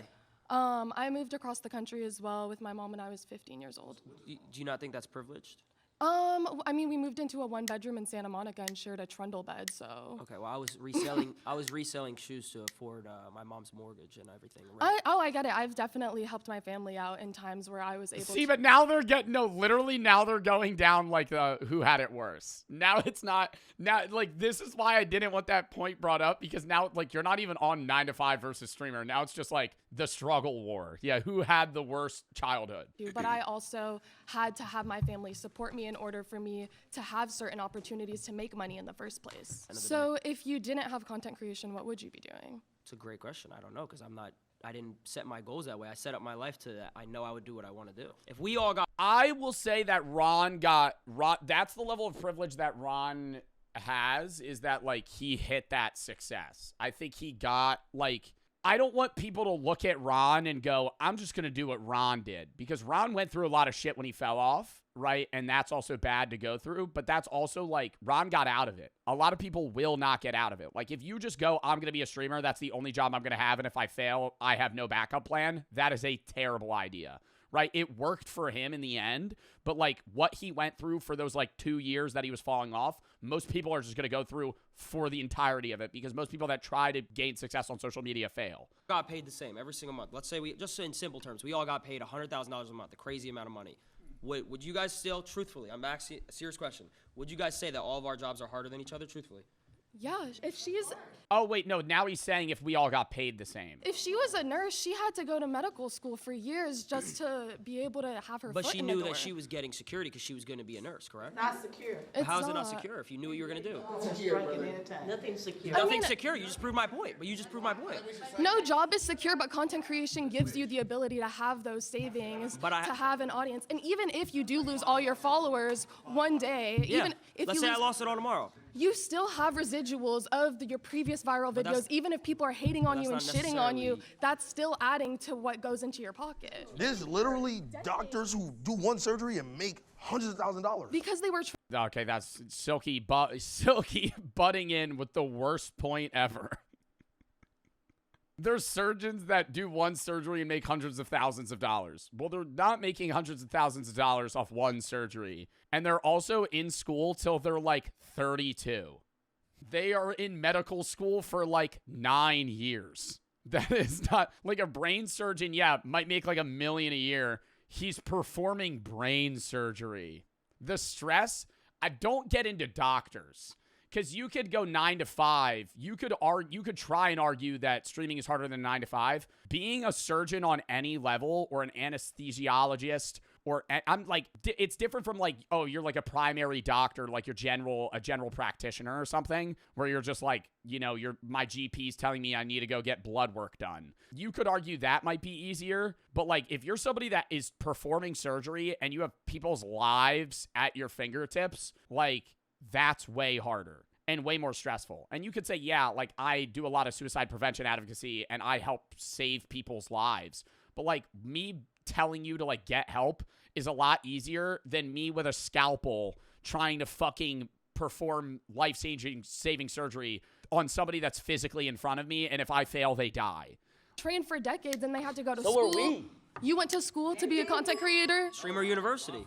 I moved across the country as well with my mom when I was 15 years old. Do you not think that's privileged? I mean, we moved into a 1-bedroom in Santa Monica and shared a trundle bed, so. Okay, well, I was reselling shoes to afford my mom's mortgage and everything. I get it. I've definitely helped my family out in times where I was able to. See, but now they're literally now they're going down like who had it worse. Now it's not, now, like, this is why I didn't want that point brought up, because now, like, you're not even on 9-to-5 versus streamer. Now it's just like the struggle war. Yeah, who had the worst childhood? But I also had to have my family support me in order for me to have certain opportunities to make money in the first place. So if you didn't have content creation, what would you be doing? It's a great question. I don't know, because I didn't set my goals that way. I set up my life to that. I know I would do what I want to do. If we all got... I will say that Ron, that's the level of privilege that Ron has, is that, like, he hit that success. I think he got, like... I don't want people to look at Ron and go, I'm just going to do what Ron did. Because Ron went through a lot of shit when he fell off, right? And that's also bad to go through. But that's also, like, Ron got out of it. A lot of people will not get out of it. Like, if you just go, I'm going to be a streamer, that's the only job I'm going to have, and if I fail, I have no backup plan, that is a terrible idea, right? It worked for him in the end, but, like, what he went through for those, like, 2 years that he was falling off, most people are just going to go through for the entirety of it, because most people that try to gain success on social media fail. Got paid the same every single month. Let's say just in simple terms, we all got paid $100,000 a month, a crazy amount of money. Would you guys still, truthfully, I'm asking a serious question, would you guys say that all of our jobs are harder than each other, truthfully? Yeah, if she's... Oh, wait, no, now he's saying if we all got paid the same. If she was a nurse, she had to go to medical school for years just to be able to have her But foot she in the knew door. that she was getting security because she was going to be a nurse, correct? Not secure. How is it not secure if you knew what you were going to do? Nothing's secure. Nothing's secure. You just proved my point. But you just proved my point. No job is secure, but content creation gives you the ability to have those savings, to have an audience. And even if you do lose all your followers one day, even if let's say I lost it all tomorrow. You still have residuals of your previous viral videos. Even if people are hating on you and shitting on you, that's still adding to what goes into your pocket. There's literally doctors who do one surgery and make hundreds of thousands of dollars. Because they were... Okay, that's Silky butting in with the worst point ever. There's surgeons that do one surgery and make hundreds of thousands of dollars. Well, they're not making hundreds of thousands of dollars off one surgery. And they're also in school till they're like 32. They are in medical school for like 9 years. That is not like a brain surgeon. Yeah, might make like $1 million a year. He's performing brain surgery. The stress, I don't get into doctors. Because you could go 9 to 5. You could try and argue that streaming is harder than 9 to 5. Being a surgeon on any level or an anesthesiologist or I'm like, it's different from like, oh, you're like a primary doctor, like a general practitioner or something, where you're just like, you know, my GP's telling me I need to go get blood work done. You could argue that might be easier, but like if you're somebody that is performing surgery and you have people's lives at your fingertips, like that's way harder and way more stressful. And you could say, yeah, like I do a lot of suicide prevention advocacy and I help save people's lives. But like me telling you to like get help is a lot easier than me with a scalpel trying to fucking perform life-saving surgery on somebody that's physically in front of me. And if I fail, they die. Trained for decades and they had to go to So school. were we. You went to school to be a content creator? Streamer University.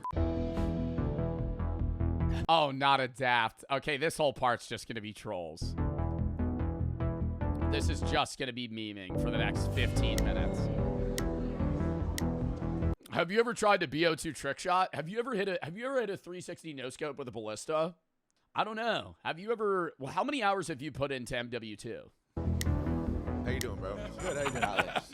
Oh, not a daft. Okay, this whole part's just going to be trolls. This is just going to be memeing for the next 15 minutes. Have you ever tried the BO2 trick shot? Have you ever hit a 360 no scope with a ballista? I don't know. Have you ever, well, how many hours have you put into MW2? How you doing, bro? Good, how you doing? Alex.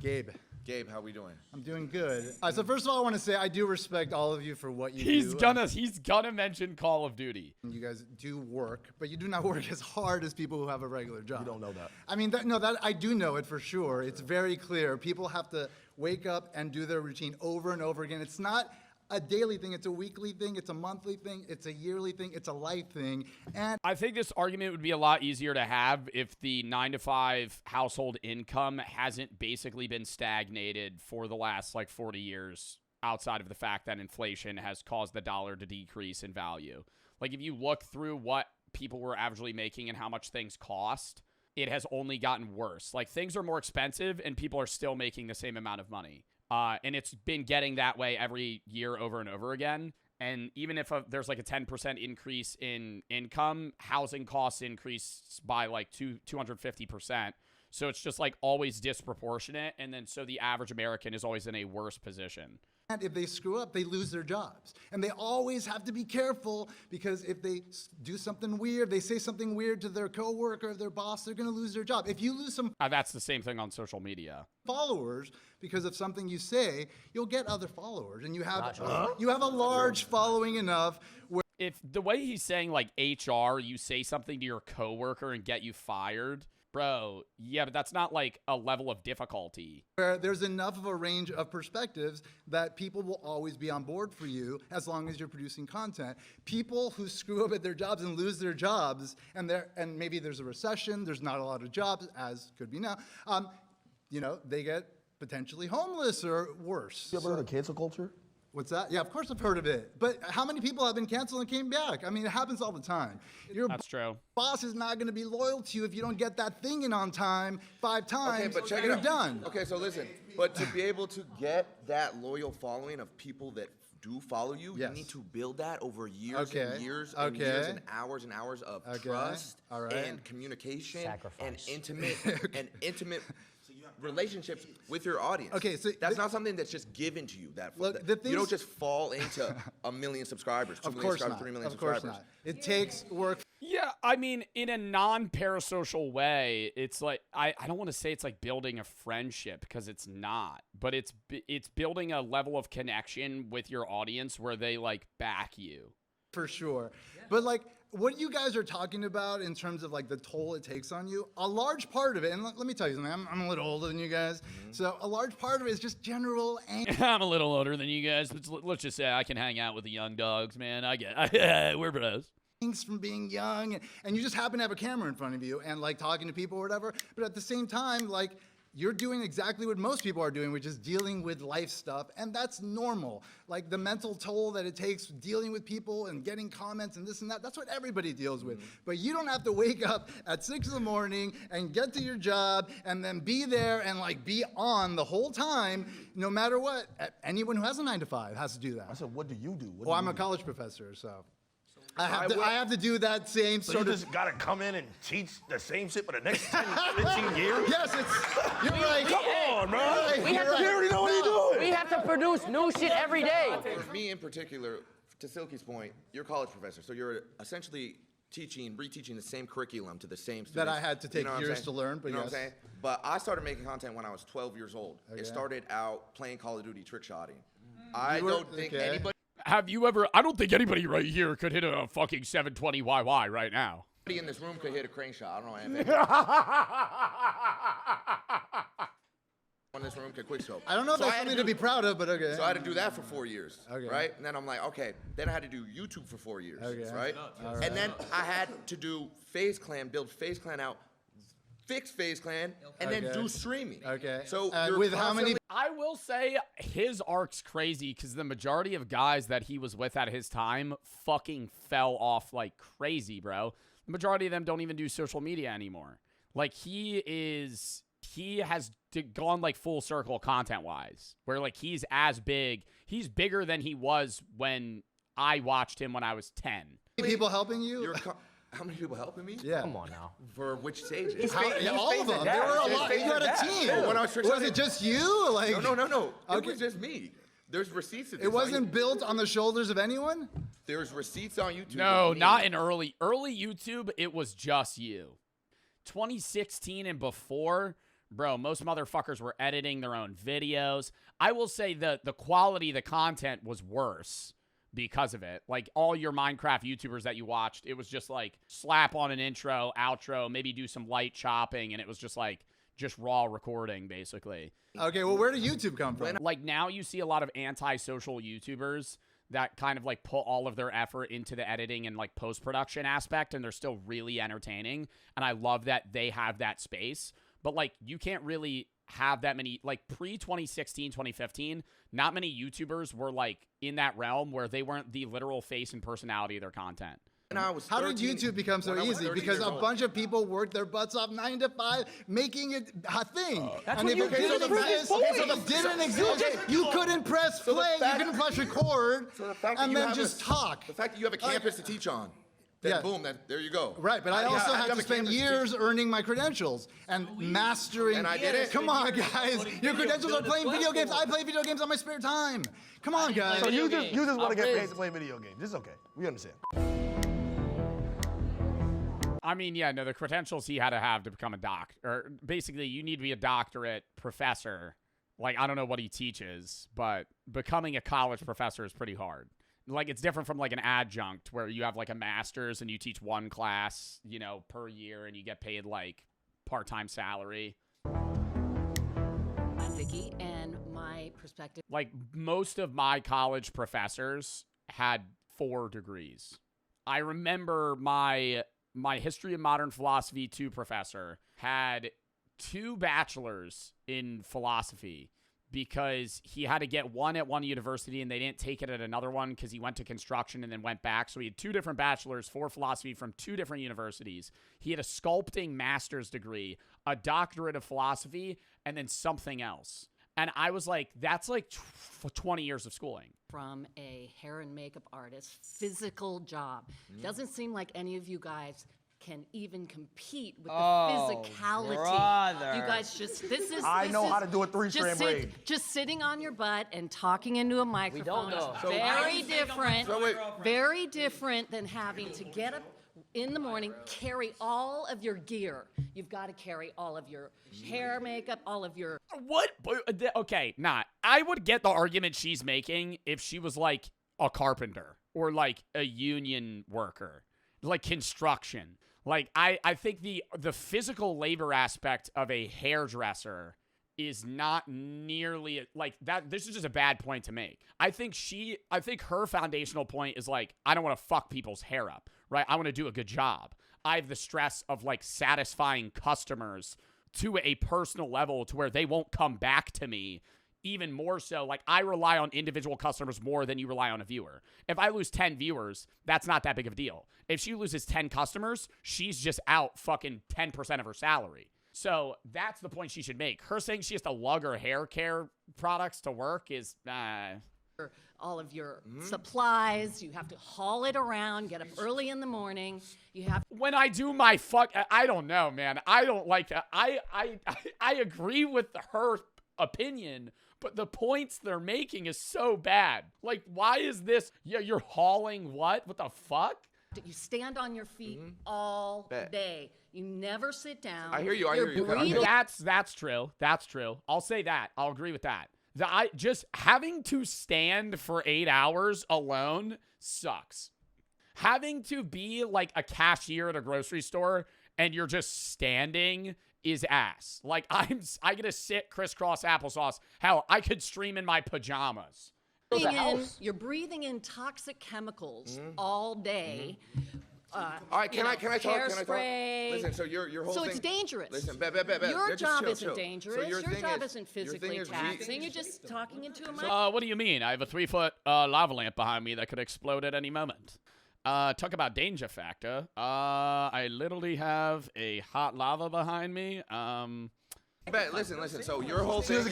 Gabe. Gabe, how we doing? I'm doing good. So first of all, I want to say I do respect all of you for what you He's do. He's gonna mention Call of Duty. You guys do work, but you do not work as hard as people who have a regular job. You don't know that. I mean, that I do know it for sure. It's very clear. People have to wake up and do their routine over and over again. It's not a daily thing. It's a weekly thing. It's a monthly thing. It's a yearly thing. It's a life thing. And I think this argument would be a lot easier to have if the 9 to 5 household income hasn't basically been stagnated for the last like 40 years, outside of the fact that inflation has caused the dollar to decrease in value. Like if you look through what people were averagely making and how much things cost, it has only gotten worse. Like things are more expensive and people are still making the same amount of money. And it's been getting that way every year over and over again. And even if there's like a 10% increase in income, housing costs increase by like 250%. So it's just like always disproportionate. And then so the average American is always in a worse position. if they screw up, they lose their jobs. And they always have to be careful because if they do something weird, they say something weird to their coworker or their boss, they're going to lose their job. If you lose some that's the same thing on social media. Followers because of something you say, you'll get other followers, and you have a large following enough where if the way he's saying like HR, you say something to your coworker and get you fired. Bro, yeah, but that's not like a level of difficulty. where there's enough of a range of perspectives that people will always be on board for you as long as you're producing content. People who screw up at their jobs and lose their jobs, and maybe there's a recession, there's not a lot of jobs, as could be now, they get potentially homeless or worse. You ever heard of cancel culture? What's that? Yeah, of course I've heard of it. But how many people have been canceled and came back? I mean, it happens all the time. That's true. Boss is not going to be loyal to you if you don't get that thing in on time 5 times. Okay, but check it you're out. done. Okay, so listen, but to be able to get that loyal following of people that do follow you, you need to build that over years and years and years and hours of trust and communication and intimate relationships with your audience. Okay, so that's not something that's just given to you. You don't just fall into 1 million subscribers, 2 million subscribers, 3 million subscribers. Of course not. It takes work. Yeah, I mean, in a non-parasocial way, it's like, I don't want to say it's like building a friendship because it's not, but it's building a level of connection with your audience where they like back you. For sure. But like, what you guys are talking about in terms of like the toll it takes on you, a large part of it, and let me tell you something, I'm a little older than you guys, so a large part of it is just general angst. I'm a little older than you guys, but let's just say I can hang out with the young dogs, man. We're bros. From being young, and you just happen to have a camera in front of you and like talking to people or whatever, but at the same time, like, you're doing exactly what most people are doing, which is dealing with life stuff, and that's normal. Like the mental toll that it takes dealing with people and getting comments and this and that, that's what everybody deals with. But you don't have to wake up at 6 in the morning and get to your job and then be there and like be on the whole time, no matter what. Anyone who has a 9 to 5 has to do that. I said, what do you do? Well, I'm a college professor, so. I have to do that same So sort you of. just gotta come in and teach the same shit for the next 10, 15 years? Yes, you're right. Come on, bro. We have You already know what you're doing. We have to produce new shit every day. For me in particular, to Silky's point, you're a college professor, so you're essentially reteaching the same curriculum to the same students. That I had to take what I'm years saying? to learn, but you know yes. what I'm saying? But I started making content when I was 12 years old. Okay. It started out playing Call of Duty trick shotting. I don't think anybody Have you ever? I don't think anybody right here could hit a fucking 720 YY right now. in this room could hit a crane shot. I don't know anything. In this room could quick scope. I don't know if that's something to be proud of, but okay. So I had to do that for 4 years, Okay. right? And then I'm like, okay. Then I had to do YouTube for 4 years, Okay. right? All right. And then I had to do FaZe Clan, build FaZe Clan out, fix FaZe Clan, and then Okay. do streaming. Okay. So And with how many? I will say his arc's crazy because the majority of guys that he was with at his time fucking fell off like crazy, bro. The majority of them don't even do social media anymore. Like he has gone like full circle content wise, where like he's as big. He's bigger than he was when I watched him when I was 10. People helping you? How many people helping me? Yeah. Come on now. For which stages? All of them. There were a lot. You had a team. When I was Was it just you? Like No. It Okay. was just me. There's receipts of this. It wasn't built on the shoulders of anyone? There's receipts on YouTube. No, of me. not in early YouTube. It was just you. 2016 and before, bro, most motherfuckers were editing their own videos. I will say the quality of the content was worse because of it. Like all your Minecraft YouTubers that you watched, it was just like slap on an intro, outro, maybe do some light chopping, and it was just like just raw recording basically. Okay, well, where did YouTube come from? Like now you see a lot of anti-social YouTubers that kind of like put all of their effort into the editing and like post-production aspect, and they're still really entertaining. And I love that they have that space. But like you can't really have that many, like pre-2016, 2015, not many YouTubers were like in that realm where they weren't the literal face and personality of their content. When I was How did 13 YouTube become so when I was easy? 13 Because years a old. bunch of people worked their butts off 9 to 5, making it a thing. That's and what if you it did didn't in the exist, previous if point. it didn't exist, Okay. you couldn't press So the play, you fact- couldn't press record, So the fact that and you then have just a, talk. The fact that you have a campus to teach on, then Yeah. boom, there you go. Right, but I Yeah, also you had have to a spend campus to years teach. earning my credentials and mastering. And I did it. Come on, guys. Your credentials are playing video games. I play video games on my spare time. Come on, guys. So you just want to I'm get paid Riz. to play video games. It's okay. We understand. I mean, yeah, no, the credentials he had to have to become a doc, or basically you need to be a doctorate professor. Like, I don't know what he teaches, but becoming a college professor is pretty hard. Like, it's different from like an adjunct where you have like a master's and you teach one class, you know, per year and you get paid like part-time salary. I'm Vicky, and my perspective. Like most of my college professors had 4 degrees. I remember my history of modern philosophy 2 professor had 2 bachelors in philosophy because he had to get one at one university and they didn't take it at another one because he went to construction and then went back. So he had 2 different bachelors for philosophy from 2 different universities. He had a sculpting master's degree, a doctorate of philosophy, and then something else. And I was like, that's like 20 years of schooling. From a hair and makeup artist, physical job. Doesn't seem like any of you guys can even compete with the physicality. brother. You guys just, this is. I this know is- how to do a 3-strand braid. Just sitting on your butt and talking into a microphone. know. is So very different. So wait. Very different than having to get up in the morning, carry all of your gear. You've got to carry all of your hair, makeup, all of your. What? Okay, I would get the argument she's making if she was like a carpenter or like a union worker, like construction. Like I think the physical labor aspect of a hairdresser is not nearly like that. This is just a bad point to make. I think her foundational point is like, I don't want to fuck people's hair up, right? I want to do a good job. I have the stress of like satisfying customers to a personal level to where they won't come back to me. Even more so, like I rely on individual customers more than you rely on a viewer. If I lose 10 viewers, that's not that big of a deal. If she loses 10 customers, she's just out fucking 10% of her salary. So that's the point she should make. Her saying she has to lug her hair care products to work is, all of your supplies. You have to haul it around, get up early in the morning. You have when I do my I don't know, man. I don't like that. I agree with her opinion, but the points they're making is so bad. Like, why is this? Yeah, you're hauling what? What the fuck? You stand on your feet all day. You never sit down. I hear you. That's true. That's true. I'll say that. I'll agree with that. Just having to stand for 8 hours alone sucks. Having to be like a cashier at a grocery store and you're just standing is ass. Like I get to sit crisscross applesauce. Hell, I could stream in my pajamas. You're breathing in toxic chemicals all day. All right, can I talk? Hairspray. Listen, so your whole so thing. it's dangerous. Listen, Your job chill, isn't dangerous. So your job is, isn't physically taxing. You're just talking into a mic. What do you mean? I have a 3-foot lava lamp behind me that could explode at any moment. Talk about danger factor. I literally have a hot lava behind me. Listen. So your whole thing.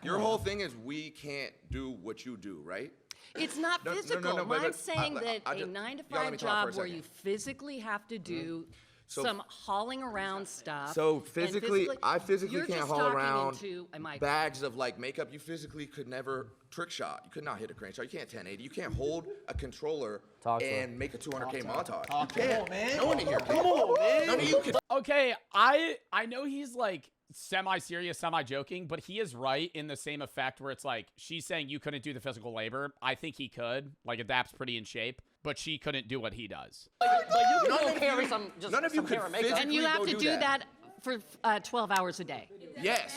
Your whole thing is we can't do what you do, right? It's not physical. No, I'm saying that a 9-to-5 job where you physically have to do some hauling around stuff. So physically, I physically you're can't just haul talking around into a mic. bags of like makeup. You physically could never trick shot. You could not hit a crane shot. You can't 1080. You can't hold a controller and make a 200K montage. You can't. Man. No one in here can. Come on, man. None of you can. Okay, I know he's like semi-serious, semi-joking, but he is right in the same effect where it's like she's saying you couldn't do the physical labor. I think he could. Like Adapt's pretty in shape, but she couldn't do what he does. But you can go carry some hair and makeup. And you have to do that for 12 hours a day. Yes.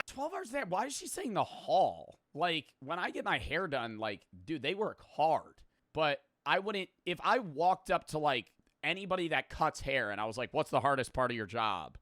12 hours a day? Why is she saying the haul? Like, when I get my hair done, like, dude, they work hard. But I wouldn't, if I walked up to, like, anybody that cuts hair and I was like, what's the hardest part of your job?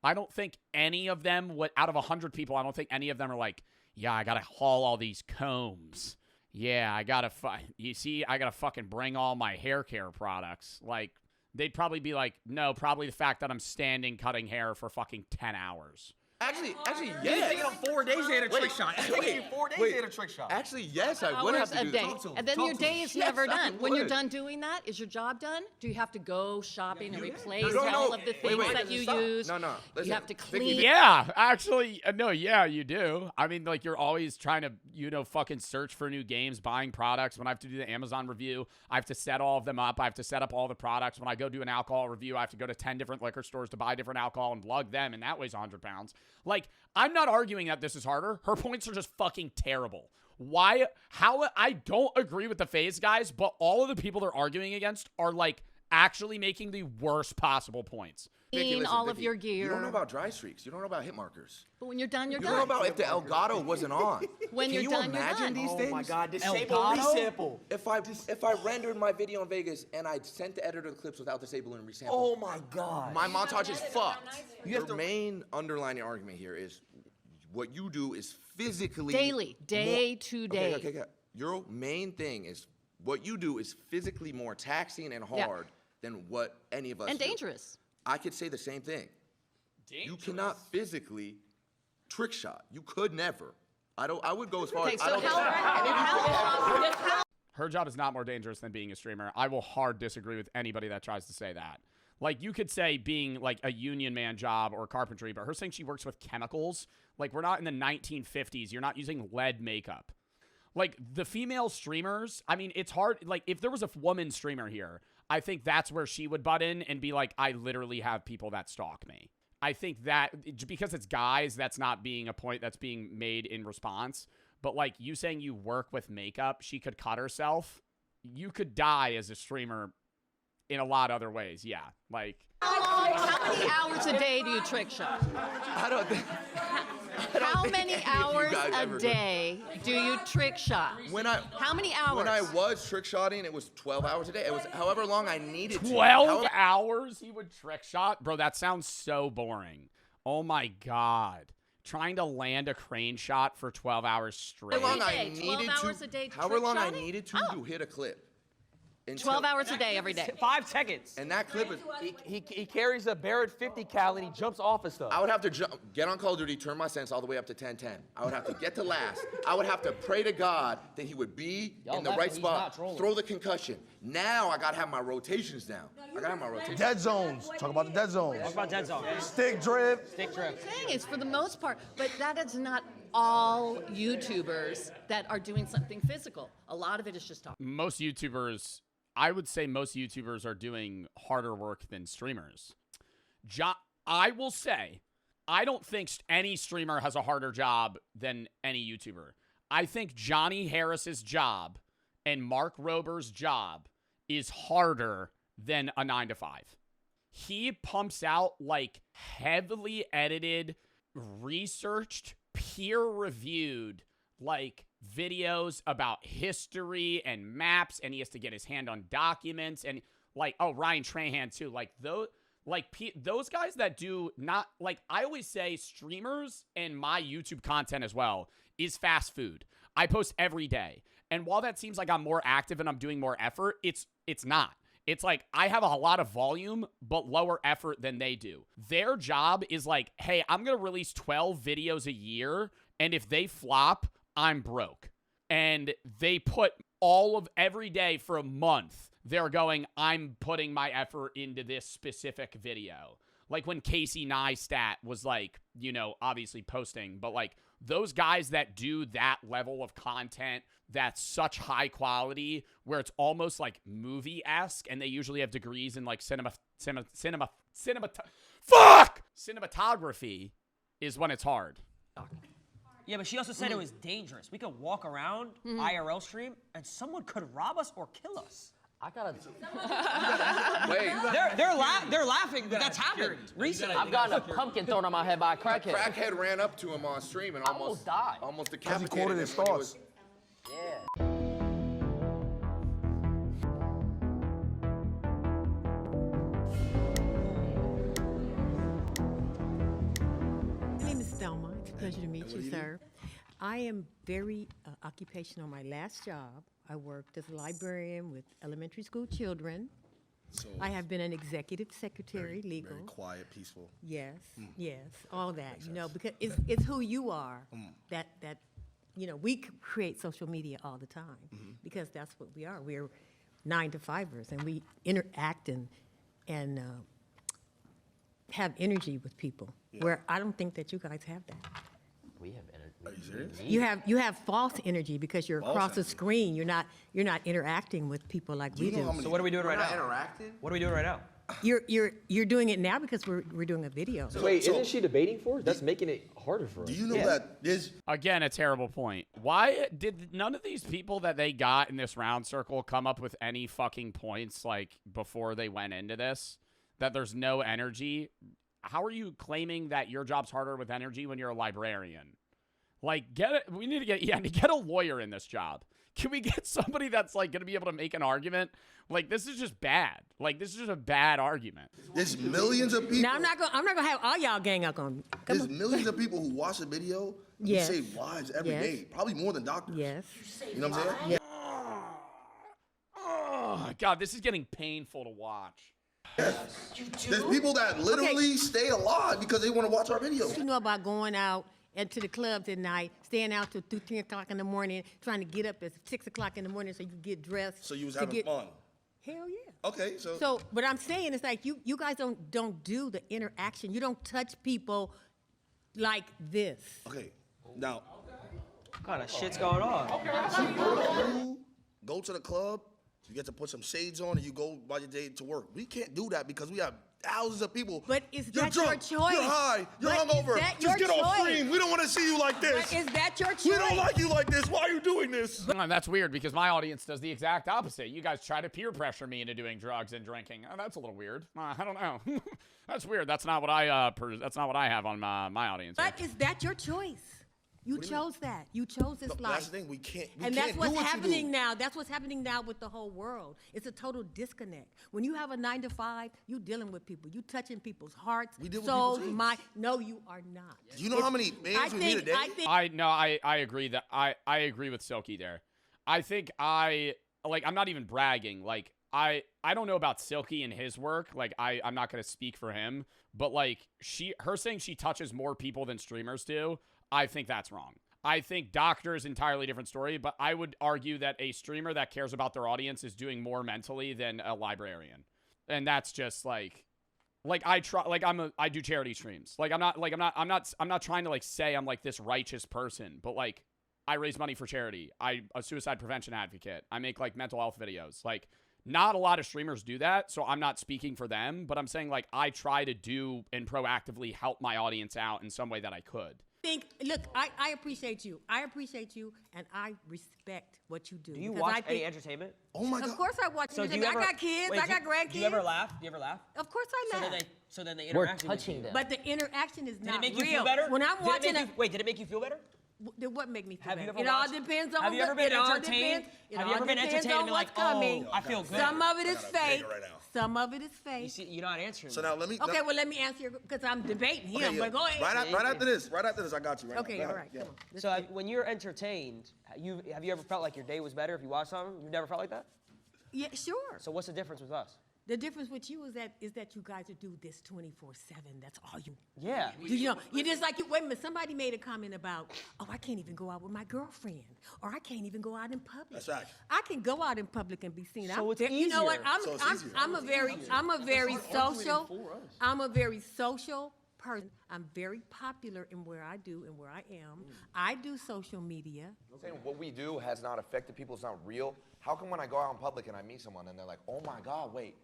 I don't think any of them, out of 100 people, I don't think any of them are like, yeah, I got to haul all these combs. Yeah, I got to, I got to fucking bring all my hair care products. Like, they'd probably be like, no, probably the fact that I'm standing cutting hair for fucking 10 hours. Actually, He's yes. taking him 4 days to hit a trick shot. He's taking you 4 days to hit a trick shot. Actually, yes, I would have to a do day. that. And then your day is never Yes, I done. When you're would. done doing that, is your job done? Do you have to go shopping and replace No. all of the things Wait. that you use? No. Listen, You have to Vicky, clean. Yeah, actually, no, yeah, you do. I mean, like, you're always trying to, fucking search for new games, buying products. When I have to do the Amazon review, I have to set all of them up. I have to set up all the products. When I go do an alcohol review, I have to go to 10 different liquor stores to buy different alcohol and lug them, and that weighs 100 pounds. Like, I'm not arguing that this is harder. Her points are just fucking terrible. I don't agree with the FaZe guys, but all of the people they're arguing against are, like, actually making the worst possible points. Vicky, listen, all of Vicky, your gear. You don't know about dry streaks. You don't know about hit markers. But when you're done, you're You done. don't know about if the Elgato wasn't on. When Can you're you done, you're imagine done. these things? Oh my God, disable Elgato? resample. If I rendered my video in Vegas and I sent the editor the clips without disabling and resample, Oh my God. my montage is fucked. Your main underlining argument here is what you do is physically Daily, day to day. Okay. Your main thing is what you do is physically more taxing and Yeah. hard than what any of us And do. dangerous. I could say the same thing. You cannot physically trick shot. You could never. I would go as far Okay, as so I don't how Her job is not more dangerous than being a streamer. I will hard disagree with anybody that tries to say that. Like, you could say being, like, a union man job or carpentry, but her saying she works with chemicals, like, we're not in the 1950s. You're not using lead makeup. Like, the female streamers, I mean, it's hard. Like, if there was a woman streamer here, I think that's where she would butt in and be like, I literally have people that stalk me. I think that, because it's guys, that's not being a point that's being made in response. But, like, you saying you work with makeup, she could cut herself. You could die as a streamer in a lot of other ways, yeah. Like, how many hours a day do you trick shot? I don't think. How many hours a day do you trick shot? How many hours? When I was trick shotting, it was 12 hours a day. It was however long I needed to. 12 hours he would trick shot? Bro, that sounds so boring. Oh my God. Trying to land a crane shot for 12 hours straight. However long I 12 needed hours to, a day however trick long I shotting? needed to hit a clip. 12 hours a day, every day. 5 seconds. And that clip is. He carries a Barrett 50 cal and he jumps off his stuff. I would have to get on Call of Duty, turn my sense all the way up to 10-10. I would have to get to last. I would have to pray to God that he would be in the right spot, throw the concussion. Now I gotta have my rotations down. I gotta have my rotations. Dead zones. Talk about the dead zones. Talk about dead zone. Stick drip. Stick drip. Thing is, for the most part, but that is not all YouTubers that are doing something physical. A lot of it is just talking. Most YouTubers, I would say most YouTubers are doing harder work than streamers. I will say, I don't think any streamer has a harder job than any YouTuber. I think Johnny Harris's job and Mark Rober's job is harder than a 9-to-5. He pumps out like heavily edited, researched, peer-reviewed like videos about history and maps, and he has to get his hand on documents, and like, oh, Ryan Trahan too. Like those guys that do not, like, I always say streamers and my YouTube content as well is fast food. I post every day. And while that seems like I'm more active and I'm doing more effort, it's not. It's like I have a lot of volume, but lower effort than they do. Their job is like, hey, I'm going to release 12 videos a year, and if they flop, I'm broke. And they put all of every day for a month, they're going, I'm putting my effort into this specific video. Like when Casey Neistat was like, you know, obviously posting, but like those guys that do that level of content that's such high quality where it's almost like movie-esque, and they usually have degrees in like cinematography is when it's hard. Yeah, but she also said it was dangerous. We could walk around IRL stream and someone could rob us or kill us. I gotta. Wait. They're laughing, but that's happened recently. I've gotten a pumpkin thrown on my head by a crackhead. Crackhead ran up to him on stream and almost died. Almost Because he decapitated quoted him his when he thoughts. Yeah. My name is Thelma. It's a pleasure to meet you, sir. I am very occupational. My last job, I worked as a librarian with elementary school children. So I have been an executive secretary, legal. Very quiet, peaceful. Yes, yes, all that. You know, because it's who you are. That you know, we create social media all the time because that's what we are. We're 9-to-5ers, and we interact and have energy with people. Where I don't think that you guys have that. We have energy. Are you serious? You have false energy because you're across the screen. You're not interacting with people like we do. So what are we doing right now? Interacting? What are we doing right now? You're doing it now because we're doing a video. Wait, isn't she debating for us? That's making it harder for us. Do you know that there's Again, a terrible point. Why did none of these people that they got in this round circle come up with any fucking points like before they went into this? That there's no energy? How are you claiming that your job's harder with energy when you're a librarian? Like, we need to get a lawyer in this job. Can we get somebody that's like going to be able to make an argument? Like, this is just bad. Like, this is just a bad argument. There's millions of people. Now I'm not gonna have all y'all gang up on me. There's millions of people who watch the video and Yes. save lives every day. Probably more than doctors. Yes. You know what I'm saying? Oh, God, this is getting painful to watch. There's people that literally stay alive because they want to watch our videos. You know about going out and to the clubs at night, staying out till 2, 3 o'clock in the morning, trying to get up at 6 o'clock in the morning so you can get dressed. So you was to having get- fun. Hell yeah. Okay, so So, but I'm saying it's like you guys don't do the interaction. You don't touch people like this. okay. Now, What kind of shit's going on? you go to the club, you get to put some shades on, and you go by your day to work. We can't do that because we have thousands of people. But is You're that drunk, your choice? You're high. You're But is hungover. that Just your get off choice? stream. We don't want to see you like this. But is that your choice? We don't like you like this. Why are you doing this? That's weird because my audience does the exact opposite. You guys try to peer pressure me into doing drugs and drinking. That's a little weird. I don't know. That's weird. That's not what I have on my audience. But is that your choice? You chose that. You chose this life. That's the thing. We can't. We And can't that's do what's what happening you do. now. That's what's happening now with the whole world. It's a total disconnect. When you have a 9-to-5, you dealing with people. You touching people's hearts, We deal with souls, people too. mind. No, you are not. Do you know how many bands we meet a day? I agree that I agree with Silky there. I think I'm not even bragging. Like I don't know about Silky and his work. Like I'm not gonna speak for him, but like her saying she touches more people than streamers do, I think that's wrong. I think Doctor is an entirely different story, but I would argue that a streamer that cares about their audience is doing more mentally than a librarian. And that's just I do charity streams. I'm not trying to like say I'm like this righteous person, but like I raise money for charity. I'm a suicide prevention advocate. I make like mental health videos. Like Not a lot of streamers do that, so I'm not speaking for them, but I'm saying, like, I try to do and proactively help my audience out in some way that I could. Look, I appreciate you. I appreciate you, and I respect what you do. Do you watch any entertainment? Oh my God. Of course I watch entertainment. I got kids. I got grandkids. Do you ever laugh? Of course I laugh. So then they interact with you. But the interaction is not real. Did it make you feel better? When I'm watching did it make you feel better? What make me feel Have you better? ever It all watched- depends on Have you ever been entertained? It Have all you ever been depends entertained and on been what's like, coming. I feel good? Some of it is I got a banger fake. right now. Some of it is fake. You see, you're not answering. So now let me. Okay, well, let me answer because I'm debating him. Okay, But go ahead. Right after this, I got you. Right Okay, now. all Go right, ahead. come on. So when you're entertained, have you ever felt like your day was better if you watched something? You've never felt like that? Yeah, sure. So what's the difference with us? The difference with you is that you guys will do this 24/7. That's all you. Yeah. You know, you're just like wait a minute. Somebody made a comment about, oh, I can't even go out with my girlfriend, or I can't even go out in public. That's right. I can go out in public and be seen. So it's You know what? easier. I'm a very social person. I'm very popular in where I do and where I am. I do social media. I'm saying what we do has not affected people. It's not real. How come when I go out in public and I meet someone and they're like, oh my God, wait,